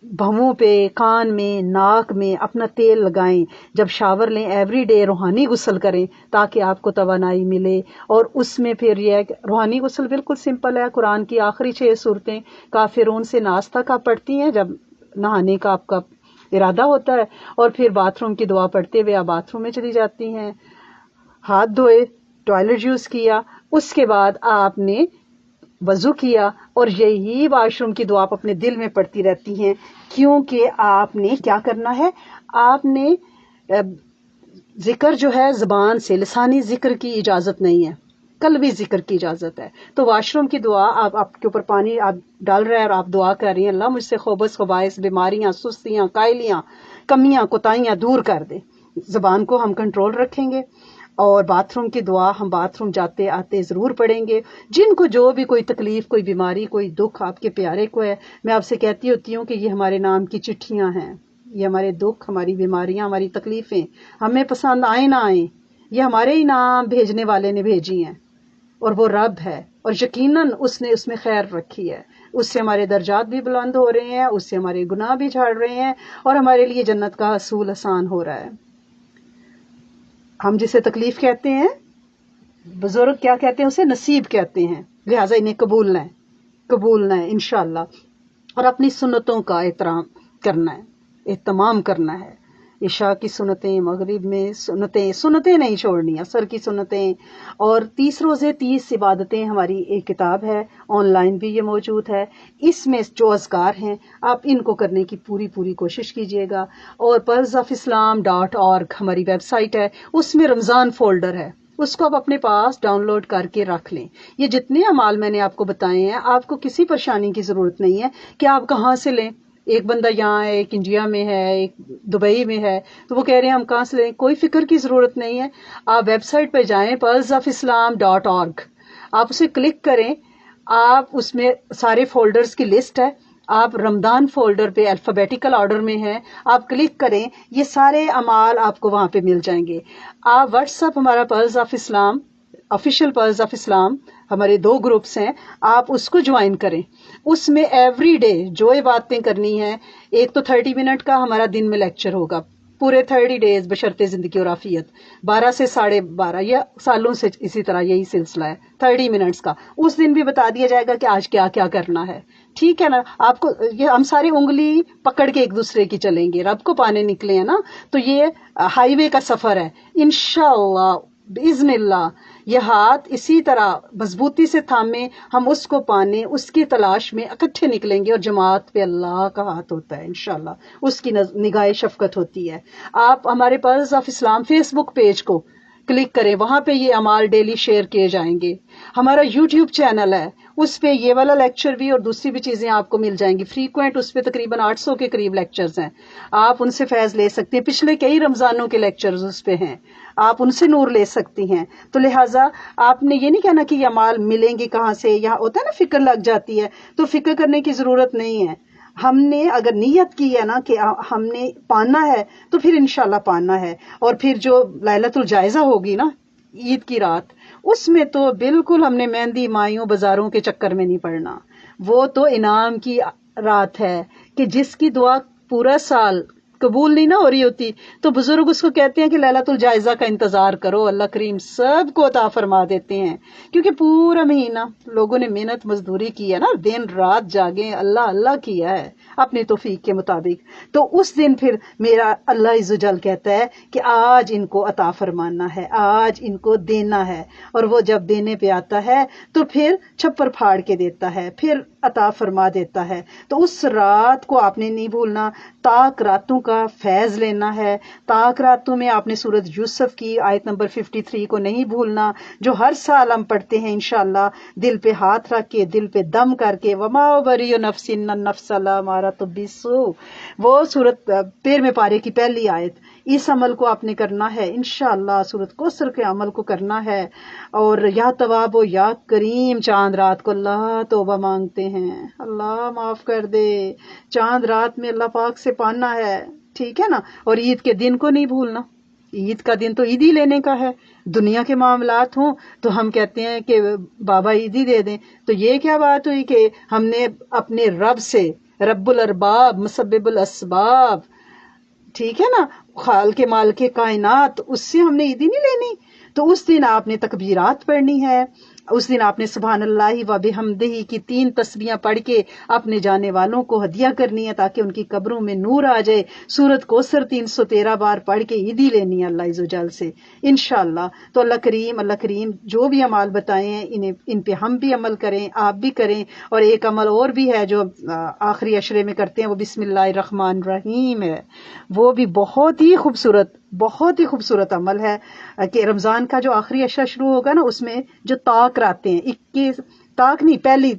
بھووں پہ، کان میں، ناک میں اپنا تیل لگائیں. جب شاور لیں ایوری ڈے روحانی غسل کریں تاکہ آپ کو توانائی ملے. اور اس میں پھر یہ ہے کہ روحانی غسل بالکل سمپل ہے. قرآن کی آخری 6 صورتیں کافرون سے ناس تک آپ پڑھتی ہیں جب نہانے کا آپ کا ارادہ ہوتا ہے، اور پھر باتھ روم کی دعا پڑھتے ہوئے آپ باتھ روم میں چلی جاتی ہیں. ہاتھ دھوئے، ٹوائلٹ یوز کیا، اس کے بعد آپ نے وضو کیا، اور یہی واش روم کی دعا آپ اپنے دل میں پڑھتی رہتی ہیں. کیونکہ آپ نے کیا کرنا ہے، آپ نے ذکر جو ہے زبان سے، لسانی ذکر کی اجازت نہیں ہے، قلبی ذکر کی اجازت ہے. تو واش روم کی دعا آپ کے اوپر پانی آپ ڈال رہے ہیں اور آپ دعا کر رہی ہیں، اللہ مجھ سے خبث خبائث، بیماریاں، سستیاں، قائلیاں، کمیاں، کوتاہیاں دور کر دے. زبان کو ہم کنٹرول رکھیں گے. اور باتھ روم کی دعا ہم باتھ روم جاتے آتے ضرور پڑھیں گے. جن کو جو بھی کوئی تکلیف، کوئی بیماری، کوئی دکھ آپ کے پیارے کو ہے، میں آپ سے کہتی ہوتی ہوں کہ یہ ہمارے نام کی چٹھیاں ہیں. یہ ہمارے دکھ، ہماری بیماریاں، ہماری تکلیفیں ہمیں پسند آئیں نہ آئیں، یہ ہمارے ہی نام بھیجنے والے نے بھیجی ہیں، اور وہ رب ہے، اور یقیناً اس نے اس میں خیر رکھی ہے. اس سے ہمارے درجات بھی بلند ہو رہے ہیں، اس سے ہمارے گناہ بھی جھاڑ رہے ہیں، اور ہمارے لیے جنت کا حصول آسان ہو رہا ہے. ہم جسے تکلیف کہتے ہیں، بزرگ کیا کہتے ہیں، اسے نصیب کہتے ہیں. لہٰذا انہیں قبولنا ہے انشاءاللہ. اور اپنی سنتوں کا احترام کرنا ہے، اہتمام کرنا ہے. عشاء کی سنتیں، مغرب میں سنتیں نہیں چھوڑنی، عصر کی سنتیں. اور 30 روزے 30 عبادتیں ہماری ایک کتاب ہے، آن لائن بھی یہ موجود ہے. اس میں جو اذکار ہیں آپ ان کو کرنے کی پوری کوشش کیجیے گا. اور pearlsofislam.org ہماری ویب سائٹ ہے، اس میں رمضان فولڈر ہے، اس کو آپ اپنے پاس ڈاؤن لوڈ کر کے رکھ لیں. یہ جتنے اعمال میں نے آپ کو بتائے ہیں، آپ کو کسی پریشانی کی ضرورت نہیں ہے کہ آپ کہاں سے لیں. ایک بندہ یہاں ہے، ایک انڈیا میں ہے، ایک دبئی میں ہے، تو وہ کہہ رہے ہیں ہم کہاں سے لیں. کوئی فکر کی ضرورت نہیں ہے. آپ ویب سائٹ پہ جائیں pearlsofislam.org، آپ اسے کلک کریں. آپ اس میں سارے فولڈرز کی لسٹ ہے، آپ رمضان فولڈر پہ الفابیٹیکل آرڈر میں ہیں، آپ کلک کریں، یہ سارے اعمال آپ کو وہاں پہ مل جائیں گے. آپ واٹس ایپ ہمارا pearls of Islam, official pearls of Islam, ہمارے 2 گروپس ہیں، آپ اس کو جوائن کریں. اس میں ایوری ڈے جو باتیں کرنی ہیں، ایک تو 30 منٹ کا ہمارا دن میں لیکچر ہوگا، پورے 30 ڈیز بشرط زندگی اور عافیت، 12 سے 12:30، یا سالوں سے اسی طرح یہی سلسلہ ہے 30 منٹس کا. اس دن بھی بتا دیا جائے گا کہ آج کیا کیا کرنا ہے. ٹھیک ہے نا. آپ کو یہ ہم ساری انگلی پکڑ کے ایک دوسرے کی چلیں گے، رب کو پانے نکلے ہیں نا. تو یہ ہائی وے کا سفر ہے انشاءاللہ باذن اللہ. یہ ہاتھ اسی طرح مضبوطی سے تھامے، ہم اس کو پانے، اس کی تلاش میں اکٹھے نکلیں گے. اور جماعت پہ اللہ کا ہاتھ ہوتا ہے انشاءاللہ، اس کی نگاہ شفقت ہوتی ہے. آپ ہمارے pearls of Islam Facebook page کو کلک کریں، وہاں پہ یہ اعمال ڈیلی شیئر کیے جائیں گے. ہمارا یوٹیوب چینل ہے، اس پہ یہ والا لیکچر بھی اور دوسری بھی چیزیں آپ کو مل جائیں گی فریکوینٹ. اس پہ تقریباً 800 کے قریب لیکچرز ہیں، آپ ان سے فیض لے سکتے ہیں. پچھلے کئی رمضانوں کے لیکچرز اس پہ ہیں، آپ ان سے نور لے سکتی ہیں. تو لہٰذا آپ نے یہ نہیں کہنا کہ یہ اعمال ملیں گے کہاں سے، یہاں ہوتا ہے نا فکر لگ جاتی ہے، تو فکر کرنے کی ضرورت نہیں ہے. ہم نے اگر نیت کی ہے نا کہ ہم نے پانا ہے تو پھر انشاءاللہ پانا ہے. اور پھر جو لیلۃ الجائزہ ہوگی نا، عید کی رات، اس میں تو بالکل ہم نے مہندی مائیوں بازاروں کے چکر میں نہیں پڑنا. وہ تو انعام کی رات ہے کہ جس کی دعا پورا سال قبول نہیں نہ ہو رہی ہوتی، تو بزرگ اس کو کہتے ہیں کہ لیلۃ الجائزہ کا انتظار کرو، اللہ کریم سب کو عطا فرما دیتے ہیں. کیونکہ پورا مہینہ لوگوں نے محنت مزدوری کی ہے نا، دن رات جاگیں، اللہ اللہ کیا ہے اپنے توفیق کے مطابق. تو اس دن پھر میرا اللہ عز و جل کہتا ہے کہ آج ان کو عطا فرمانا ہے، آج ان کو دینا ہے. اور وہ جب دینے پہ آتا ہے تو پھر چھپر پھاڑ کے دیتا ہے، پھر عطا فرما دیتا ہے. تو اس رات کو آپ نے نہیں بھولنا، تاک راتوں کا فیض لینا ہے. تاک راتوں میں آپ نے سورۃ یوسف کی آیت نمبر 53 کو نہیں بھولنا، جو ہر سال ہم پڑھتے ہیں انشاءاللہ، دل پہ ہاتھ رکھ کے، دل پہ دم کر کے. وما ابری نفس ان النفس لامارۃ بالسوء، وہ سورت پیر میں پارے کی پہلی آیت. اس عمل کو آپ نے کرنا ہے انشاءاللہ، سورۃ کوثر کے عمل کو کرنا ہے. اور یا تواب و یا کریم، چاند رات کو اللہ توبہ مانگتے ہیں، اللہ معاف کر دے. چاند رات میں اللہ پاک سے پانا ہے، ٹھیک ہے نا. اور عید کے دن کو نہیں بھولنا، عید کا دن تو عید ہی لینے کا ہے. دنیا کے معاملات ہوں تو ہم کہتے ہیں کہ بابا عید ہی دے دیں. تو یہ کیا بات ہوئی کہ ہم نے اپنے رب سے، رب الارباب مسبب الاسباب، ٹھیک ہے نا، خال کے مال کے کائنات، اس سے ہم نے عیدی نہیں لینی. تو اس دن آپ نے تکبیرات پڑھنی ہے، اس دن آپ نے سبحان اللہ و بحمدہ کی 3 تسبیحاں پڑھ کے اپنے جانے والوں کو ہدیہ کرنی ہے تاکہ ان کی قبروں میں نور آ جائے. سورت کوثر 313 بار پڑھ کے عیدی لینی ہے اللہ عز و جل سے انشاءاللہ. تو اللہ کریم جو بھی اعمال بتائے ہیں ان پہ ہم بھی عمل کریں، آپ بھی کریں. اور ایک عمل اور بھی ہے جو آخری عشرے میں کرتے ہیں، وہ بسم اللہ الرحمن الرحیم ہے. وہ بھی بہت ہی خوبصورت عمل ہے کہ رمضان کا جو آخری عشرہ شروع ہوگا نا، اس میں جو طاق راتیں ہیں، 21 طاق نہیں، پہلی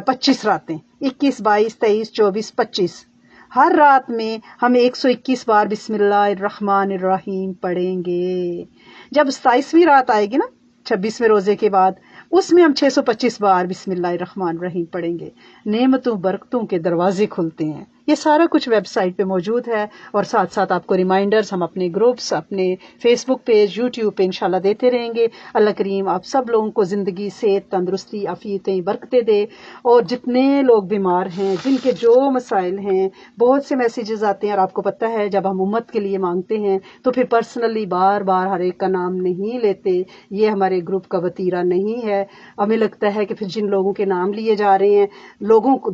25 راتیں، 21 22 23 24 25، ہر رات میں ہم 121 بار بسم اللہ الرحمن الرحیم پڑھیں گے. جب 27ویں رات آئے گی نا، 26ویں روزے کے بعد، اس میں ہم 625 بار بسم اللہ الرحمن الرحیم پڑھیں گے. نعمتوں برکتوں کے دروازے کھلتے ہیں. یہ سارا کچھ ویب سائٹ پہ موجود ہے، اور ساتھ ساتھ آپ کو ریمائنڈرز ہم اپنے گروپس، اپنے فیس بک پیج، یوٹیوب پہ انشاءاللہ دیتے رہیں گے. اللہ کریم آپ سب لوگوں کو زندگی، صحت، تندرستی، عافیتیں، برکتیں دے. اور جتنے لوگ بیمار ہیں، جن کے جو مسائل ہیں، بہت سے میسیجز آتے ہیں، اور آپ کو پتہ ہے جب ہم امت کے لیے مانگتے ہیں تو پھر پرسنلی بار بار ہر ایک کا نام نہیں لیتے. یہ ہمارے گروپ کا وتیرہ نہیں ہے. ہمیں لگتا ہے کہ پھر جن لوگوں کے نام لیے جا رہے ہیں،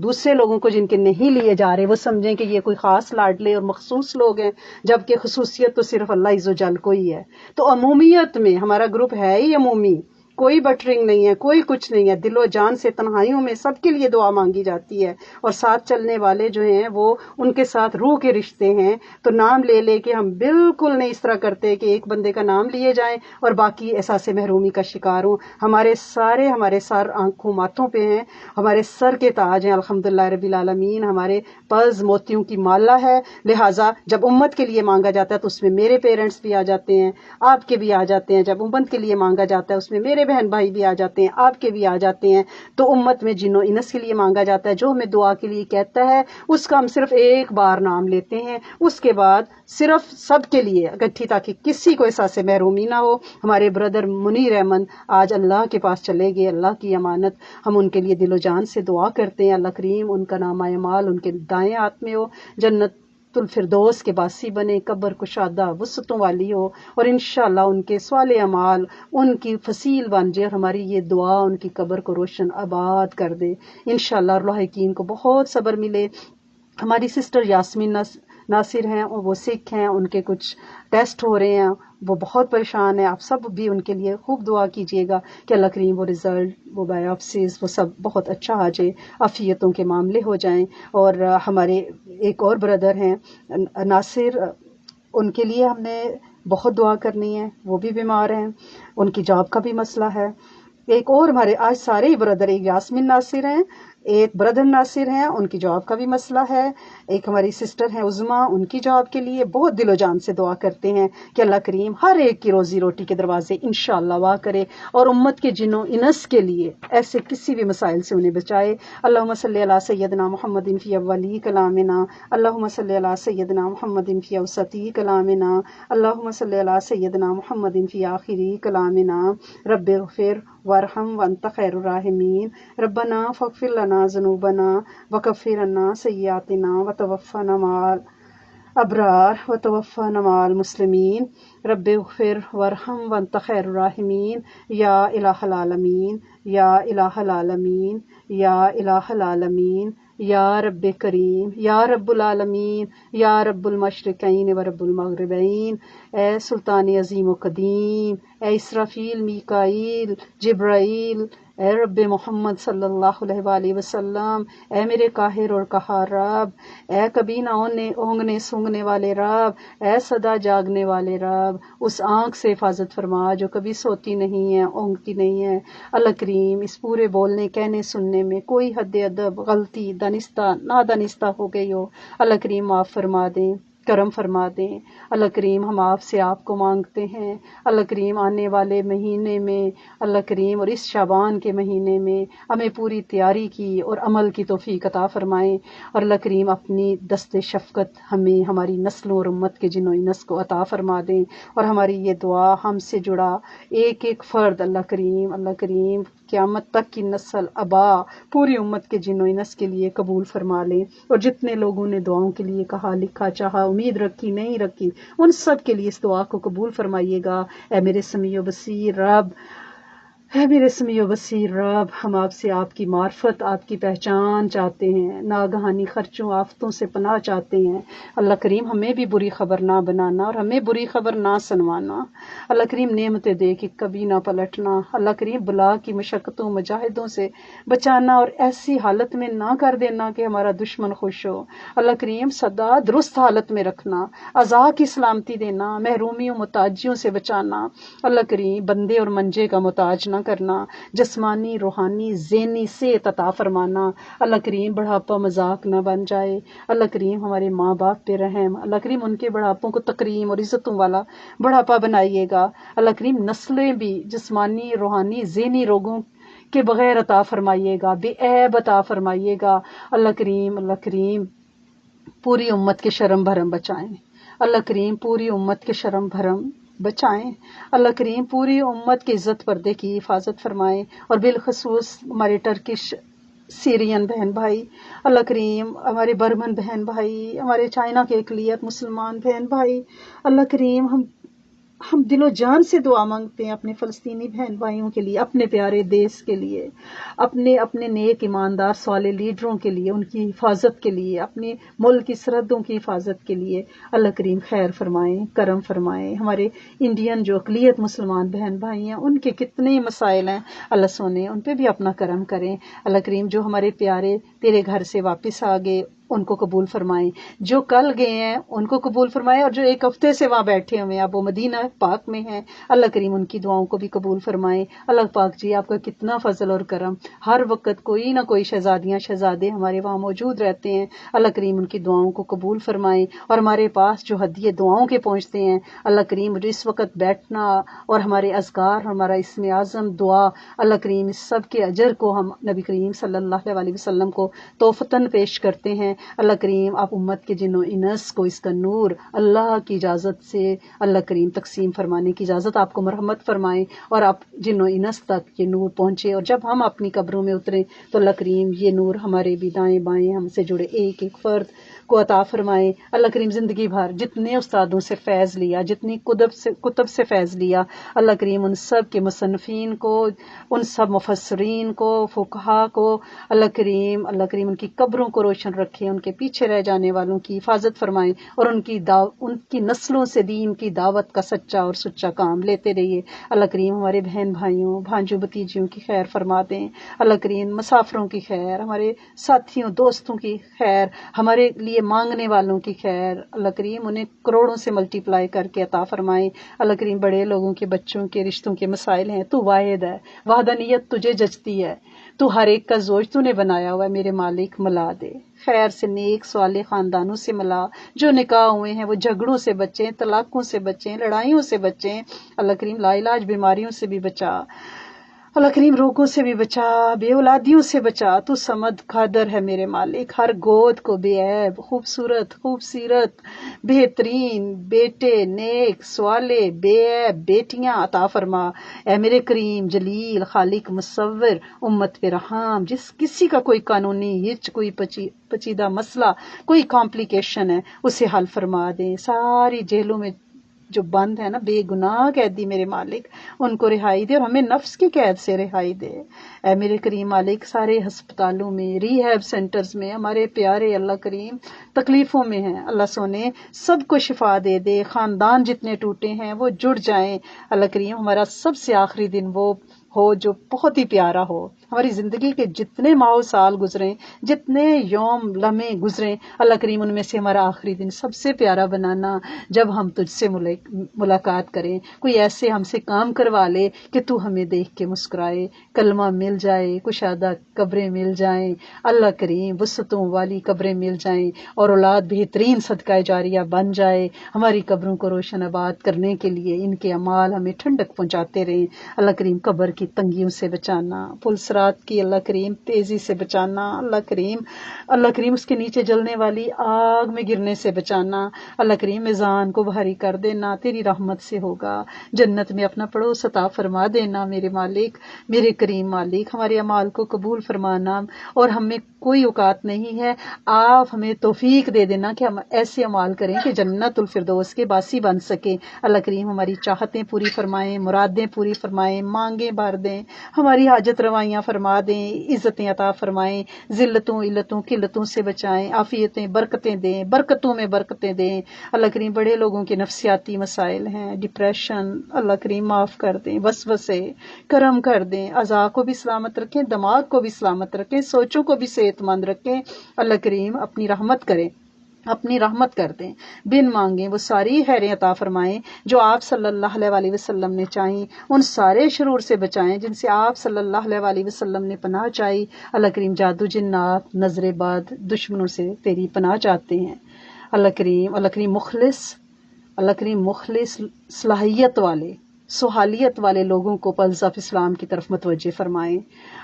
دوسرے لوگوں کو جن کے نہیں لیے جا رہے، وہ سمجھیں کہ یہ کوئی خاص لاڈلے اور مخصوص لوگ ہیں، جبکہ خصوصیت تو صرف اللہ عز و جل کو ہی ہے. تو عمومیت میں ہمارا گروپ ہے ہی عمومی، کوئی بٹرنگ نہیں ہے، کوئی کچھ نہیں ہے. دل و جان سے تنہائیوں میں سب کے لیے دعا مانگی جاتی ہے. اور ساتھ چلنے والے جو ہیں وہ ان کے ساتھ روح کے رشتے ہیں. تو نام لے لے کے ہم بالکل نہیں اس طرح کرتے کہ ایک بندے کا نام لیے جائیں اور باقی احساس محرومی کا شکار ہوں. ہمارے سر آنکھوں ماتھوں پہ ہیں، ہمارے سر کے تاج ہیں الحمدللہ رب العالمین. ہمارے پز موتیوں کی مالا ہے. لہٰذا جب امت کے لیے مانگا جاتا ہے تو اس میں میرے پیرنٹس بھی آ جاتے ہیں، آپ کے بھی آ جاتے ہیں. جب امت کے لیے مانگا جاتا ہے اس میں میرے بہن بھائی بھی آ جاتے ہیں، آپ کے بھی آ جاتے ہیں. تو امت میں جن و انس کے لیے مانگا جاتا ہے، جو ہمیں دعا کے لیے کہتا ہے اس کا ہم صرف ایک بار نام لیتے ہیں. اس کے بعد صرف سب کے لیے اکٹھی، تاکہ کسی کو احساس محرومی نہ ہو. ہمارے بردر منیر احمد آج اللہ کے پاس چلے گئے، اللہ کی امانت. ہم ان کے لیے دل و جان سے دعا کرتے ہیں، اللہ کریم ان کا نام اعمال ان کے دائیں ہاتھ میں ہو، جنت الفردوس کے باسی بنے، قبر کشادہ وسعتوں والی ہو، اور انشاءاللہ ان کے صالح اعمال ان کی فصیل بن جائے. اور ہماری یہ دعا ان کی قبر کو روشن آباد کر دے انشاءاللہ. اللہ حکیم کو بہت صبر ملے. ہماری سسٹر یاسمین ناصر ہیں، وہ سکھ ہیں، ان کے کچھ ٹیسٹ ہو رہے ہیں، وہ بہت پریشان ہیں. آپ سب بھی ان کے لیے خوب دعا کیجیے گا کہ اللہ کریم وہ رزلٹ، وہ بایوپسیز، وہ سب بہت اچھا آ جائے، عافیتوں کے معاملے ہو جائیں. اور ہمارے ایک اور بردر ہیں ناصر، ان کے لیے ہم نے بہت دعا کرنی ہے، وہ بھی بیمار ہیں، ان کی جاب کا بھی مسئلہ ہے. ایک اور ہمارے آج سارے ہی بردر، ایک یاسمین ناصر ہیں، ایک بردر ناصر ہیں، ان کی جاب کا بھی مسئلہ ہے. ایک ہماری سسٹر ہیں عظما، ان کی جاب کے لیے بہت دل و جان سے دعا کرتے ہیں کہ اللہ کریم ہر ایک کی روزی روٹی کے دروازے انشاءاللہ وا کرے، اور امت کے جنوں انس کے لیے ایسے کسی بھی مسائل سے انہیں بچائے. اللہم صلی علی سیدنا محمد فی اولی کلامنا، اللہم صلی علی سیدنا محمد فی اوسطی کلامنا، اللہم صلی علی سیدنا محمد فی آخری کلامنا. رب اغفر وارحم وانت خیر الراحمین. ربنا فاغفر لنا ذنوبنا وکفر عنا سیئاتنا وتوفنا مع الابرار وتوفنا مع المسلمین. رب اغفر وارحم وانت خیر الراحمین. یا الہ العالمین، یا الہ العالمین، یا الہ العالمین، یا رب کریم، یا رب العالمین، یا رب المشرقین و رب المغربین. اے سلطان عظیم و قدیم، اے اسرافیل، میکائیل، جبرائیل، اے رب محمد صلی اللہ علیہ وآلہ وسلم، اے میرے قاہر اور قہار رب، اے کبھی نہ اونگنے سونگنے والے رب، اے سدا جاگنے والے رب، اس آنکھ سے حفاظت فرما جو کبھی سوتی نہیں ہے، اونگتی نہیں ہے۔ اللہ کریم اس پورے بولنے کہنے سننے میں کوئی حد ادب، غلطی، دانستہ نادانستہ ہو گئی ہو، اللہ کریم معاف فرما دیں، کرم فرما دیں۔ اللہ کریم ہم آپ سے آپ کو مانگتے ہیں، اللہ کریم آنے والے مہینے میں، اللہ کریم اور اس شعبان کے مہینے میں ہمیں پوری تیاری کی اور عمل کی توفیق عطا فرمائیں، اور اللہ کریم اپنی دست شفقت ہمیں ہماری نسلوں اور امت کے جن و انس کو عطا فرما دیں، اور ہماری یہ دعا ہم سے جڑا ایک ایک فرد اللہ کریم قیامت تک کی نسل آبا پوری امت کے جن و انس کے لیے قبول فرما لیں، اور جتنے لوگوں نے دعاؤں کے لیے کہا، لکھا، چاہا، امید رکھی، نہیں رکھی، ان سب کے لیے اس دعا کو قبول فرمائیے گا۔ اے میرے سمیع و بصیر رب، اے میرے سمیع و بصیر رب، ہم آپ سے آپ کی معرفت، آپ کی پہچان چاہتے ہیں، ناگہانی خرچوں آفتوں سے پناہ چاہتے ہیں۔ اللہ کریم ہمیں بھی بری خبر نہ بنانا اور ہمیں بری خبر نہ سنوانا۔ اللہ کریم نعمتیں دے کہ کبھی نہ پلٹنا۔ اللہ کریم بلا کی مشقتوں مجاہدوں سے بچانا اور ایسی حالت میں نہ کر دینا کہ ہمارا دشمن خوش ہو۔ اللہ کریم سدا درست حالت میں رکھنا، عزا کی سلامتی دینا، محرومیوں محتاجیوں سے بچانا۔ اللہ کریم بندے اور منجے کا محتاج نہ کرنا، جسمانی روحانی ذہنی صحت عطا فرمانا۔ اللہ کریم بڑھاپا مذاق نہ بن جائے۔ اللہ کریم ہمارے ماں باپ پہ رحم، اللہ کریم ان کے بڑھاپوں کو تکریم اور عزتوں والا بڑھاپا بنائیے گا۔ اللہ کریم نسلیں بھی جسمانی روحانی ذہنی روگوں کے بغیر عطا فرمائیے گا، بے عیب عطا فرمائیے گا۔ اللہ کریم پوری امت کے شرم بھرم بچائیں۔ اللہ کریم پوری امت کے شرم بھرم بچائیں۔ اللہ کریم پوری امت کی عزت پردے کی حفاظت فرمائیں، اور بالخصوص ہمارے ٹرکش سیرین بہن بھائی، اللہ کریم ہمارے برمن بہن بھائی، ہمارے چائنا کے اقلیت مسلمان بہن بھائی، اللہ کریم ہم دل و جان سے دعا مانگتے ہیں اپنے فلسطینی بہن بھائیوں کے لیے، اپنے پیارے دیس کے لیے، اپنے نیک ایماندار صالح لیڈروں کے لیے، ان کی حفاظت کے لیے، اپنے ملک کی سرحدوں کی حفاظت کے لیے۔ اللہ کریم خیر فرمائیں، کرم فرمائیں۔ ہمارے انڈین جو اقلیت مسلمان بہن بھائی ہیں، ان کے کتنے مسائل ہیں، اللہ سنیں، ان پہ بھی اپنا کرم کریں۔ اللہ کریم جو ہمارے پیارے تیرے گھر سے واپس آ گئے ان کو قبول فرمائیں، جو کل گئے ہیں ان کو قبول فرمائیں، اور جو ایک ہفتے سے وہاں بیٹھے ہوئے ہیں، اب وہ مدینہ پاک میں ہیں، اللہ کریم ان کی دعاؤں کو بھی قبول فرمائیں۔ اللہ پاک جی آپ کا کتنا فضل اور کرم، ہر وقت کوئی نہ کوئی شہزادیاں شہزادے ہمارے وہاں موجود رہتے ہیں، اللہ کریم ان کی دعاؤں کو قبول فرمائیں، اور ہمارے پاس جو ہدیے دعاؤں کے پہنچتے ہیں، اللہ کریم اس وقت بیٹھنا اور ہمارے اذکار، ہمارا اسم اعظم دعا، اللہ کریم اس سب کے اجر کو ہم نبی کریم صلی اللہ علیہ وسلم کو توفتاً پیش کرتے ہیں۔ اللہ کریم آپ امت کے جن و انس کو اس کا نور اللہ کی اجازت سے اللہ کریم تقسیم فرمانے کی اجازت آپ کو مرحمت فرمائیں، اور آپ جن و انس تک یہ نور پہنچے، اور جب ہم اپنی قبروں میں اتریں تو اللہ کریم یہ نور ہمارے بھی دائیں بائیں ہم سے جڑے ایک ایک فرد کو عطا فرمائیں۔ اللہ کریم زندگی بھر جتنے استادوں سے فیض لیا، جتنی کتب سے فیض لیا، اللہ کریم ان سب کے مصنفین کو، ان سب مفسرین کو، فقہا کو، اللہ کریم ان کی قبروں کو روشن رکھیں، ان کے پیچھے رہ جانے والوں کی حفاظت فرمائیں، اور ان کی نسلوں سے دین کی دعوت کا سچا اور سچا کام لیتے رہیے۔ اللہ کریم ہمارے بہن بھائیوں، بھانجوں بھتیجیوں کی خیر فرما دیں، اللہ کریم مسافروں کی خیر، ہمارے ساتھیوں دوستوں کی خیر، ہمارے لیے مانگنے والوں کی خیر، اللہ کریم انہیں کروڑوں سے ملٹی پلائی کر کے عطا فرمائیں۔ اللہ کریم بڑے لوگوں کے بچوں کے رشتوں کے مسائل ہیں، تو واحد ہے، وحدانیت تجھے جچتی ہے، تو ہر ایک کا زوج تو نے بنایا ہوا ہے، میرے مالک ملا دے، خیر سے نیک صالح خاندانوں سے ملا، جو نکاح ہوئے ہیں وہ جھگڑوں سے بچیں، طلاقوں سے بچیں، لڑائیوں سے بچیں، اللہ کریم لا علاج بیماریوں سے بھی بچا، اللہ کریم روگوں سے بھی بچا، بے اولادیوں سے بچا، تو سمد قادر ہے میرے مالک، ہر گود کو بے عیب خوبصورت خوبصیرت بہترین بیٹے نیک صالح بے عیب بیٹیاں عطا فرما۔ اے میرے کریم جلیل خالق مصور امت پہ رحم، جس کسی کا کوئی قانونی ہچ، کوئی پیچیدہ مسئلہ، کوئی کمپلیکیشن ہے، اسے حل فرما دیں، ساری جیلوں میں جو بند ہے نا بے گناہ قیدی میرے مالک، ان کو رہائی دے، اور ہمیں نفس کی قید سے رہائی دے۔ اے میرے کریم مالک سارے ہسپتالوں میں، ریہیب سینٹرز میں ہمارے پیارے اللہ کریم تکلیفوں میں ہیں، اللہ سونے سب کو شفا دے دے، خاندان جتنے ٹوٹے ہیں وہ جڑ جائیں، اللہ کریم ہمارا سب سے آخری دن وہ ہو جو بہت ہی پیارا ہو. ہماری زندگی کے جتنے ماہ و سال گزریں، جتنے یوم لمحے گزریں، اللہ کریم ان میں سے ہمارا آخری دن سب سے پیارا بنانا، جب ہم تجھ سے ملاقات کریں، کوئی ایسے ہم سے کام کروا لے کہ تو ہمیں دیکھ کے مسکرائے، کلمہ مل جائے، کشادہ قبریں مل جائیں، اللہ کریم وسعتوں والی قبریں مل جائیں، اور اولاد بہترین صدقہ جاریہ بن جائے. ہماری قبروں کو روشن آباد کرنے کے لیے ان کے اعمال ہمیں ٹھنڈک پہنچاتے رہیں. اللہ کریم قبر کی تنگیوں سے بچانا، پلسرات کی اللہ کریم تیزی سے بچانا، اللہ کریم اس کے نیچے جلنے والی آگ میں گرنے سے بچانا. اللہ کریم میزان کو بھاری کر دینا، تیری رحمت سے ہوگا. جنت میں اپنا پڑوس عطا فرما دینا میرے مالک، میرے کریم مالک. ہمارے اعمال کو قبول فرمانا، اور ہمیں کوئی اوقات نہیں ہے، آپ ہمیں توفیق دے دینا کہ ہم ایسے اعمال کریں کہ جنت الفردوس کے باسی بن سکیں. اللہ کریم ہماری چاہتیں پوری فرمائیں، مرادیں پوری فرمائیں، مانگیں بھر دیں، ہماری حاجت روائیاں فرما دیں، عزتیں عطا فرمائیں، ذلتوں علتوں قلتوں سے بچائیں، عافیتیں برکتیں دیں، برکتوں میں برکتیں دیں. اللہ کریم بڑے لوگوں کے نفسیاتی مسائل ہیں، ڈپریشن، اللہ کریم معاف کر دیں، وسوسے کرم کر دیں، اعضاء کو بھی سلامت رکھیں، دماغ کو بھی سلامت رکھیں، سوچوں کو بھی صحت مند رکھیں. اللہ کریم اپنی رحمت کریں، اپنی رحمت کر دیں، بن مانگیں وہ ساری خیریں عطا فرمائیں جو آپ صلی اللہ علیہ وسلم نے چاہیں، ان سارے شرور سے بچائیں جن سے آپ صلی اللہ علیہ وسلم نے پناہ چاہی. اللہ کریم جادو جنات نظر بد دشمنوں سے تیری پناہ چاہتے ہیں. اللہ کریم مخلص صلاحیت والے سہالیت والے لوگوں کو پلز آف اسلام کی طرف متوجہ فرمائیں.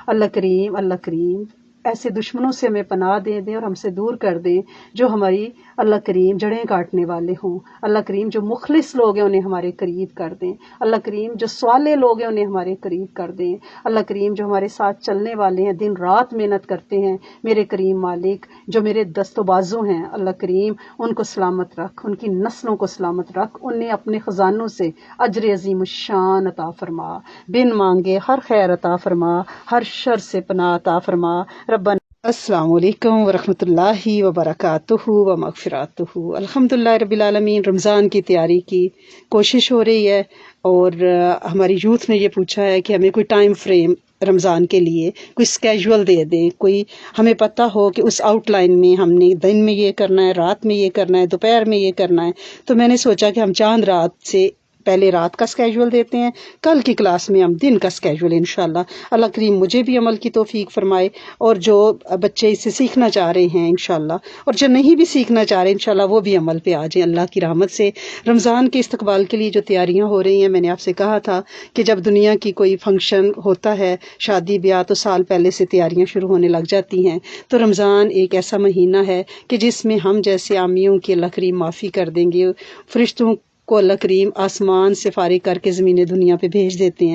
اللہ کریم ایسے دشمنوں سے ہمیں پناہ دے دیں اور ہم سے دور کر دیں جو ہماری اللہ کریم جڑیں کاٹنے والے ہوں. اللہ کریم جو مخلص لوگ ہیں انہیں ہمارے قریب کر دیں. اللہ کریم جو صالح لوگ ہیں انہیں ہمارے قریب کر دیں. اللہ کریم جو ہمارے ساتھ چلنے والے ہیں، دن رات محنت کرتے ہیں، میرے کریم مالک جو میرے دست و بازو ہیں، اللہ کریم ان کو سلامت رکھ، ان کی نسلوں کو سلامت رکھ، انہیں اپنے خزانوں سے اجر عظیم الشان عطا فرما، بن مانگے ہر خیر عطا فرما، ہر شر سے پناہ عطا فرما. ربنا السلام علیکم ورحمۃ اللہ وبرکاتہ ومغفراتہ. الحمدللہ رب العالمین. رمضان کی تیاری کی کوشش ہو رہی ہے، اور ہماری یوتھ نے یہ پوچھا ہے کہ ہمیں کوئی ٹائم فریم رمضان کے لیے کوئی اسکیجول دے دیں، کوئی ہمیں پتہ ہو کہ اس آؤٹ لائن میں ہم نے دن میں یہ کرنا ہے، رات میں یہ کرنا ہے، دوپہر میں یہ کرنا ہے. تو میں نے سوچا کہ ہم چاند رات سے پہلے رات کا اسکیجول دیتے ہیں، کل کی کلاس میں ہم دن کا اسکیجول انشاءاللہ. اللہ کریم مجھے بھی عمل کی توفیق فرمائے، اور جو بچے اس سے سیکھنا چاہ رہے ہیں انشاءاللہ، اور جو نہیں بھی سیکھنا چاہ رہے انشاءاللہ وہ بھی عمل پہ آ جائیں اللہ کی رحمت سے. رمضان کے استقبال کے لیے جو تیاریاں ہو رہی ہیں، میں نے آپ سے کہا تھا کہ جب دنیا کی کوئی فنکشن ہوتا ہے، شادی بیاہ، تو سال پہلے سے تیاریاں شروع ہونے لگ جاتی ہیں. تو رمضان ایک ایسا مہینہ ہے کہ جس میں ہم جیسے عامیوں کی اللہ کریم معافی کر دیں گے، فرشتوں کو اللہ کریم آسمان سے فارغ کر کے زمین دنیا پہ بھیج دیتے ہیں.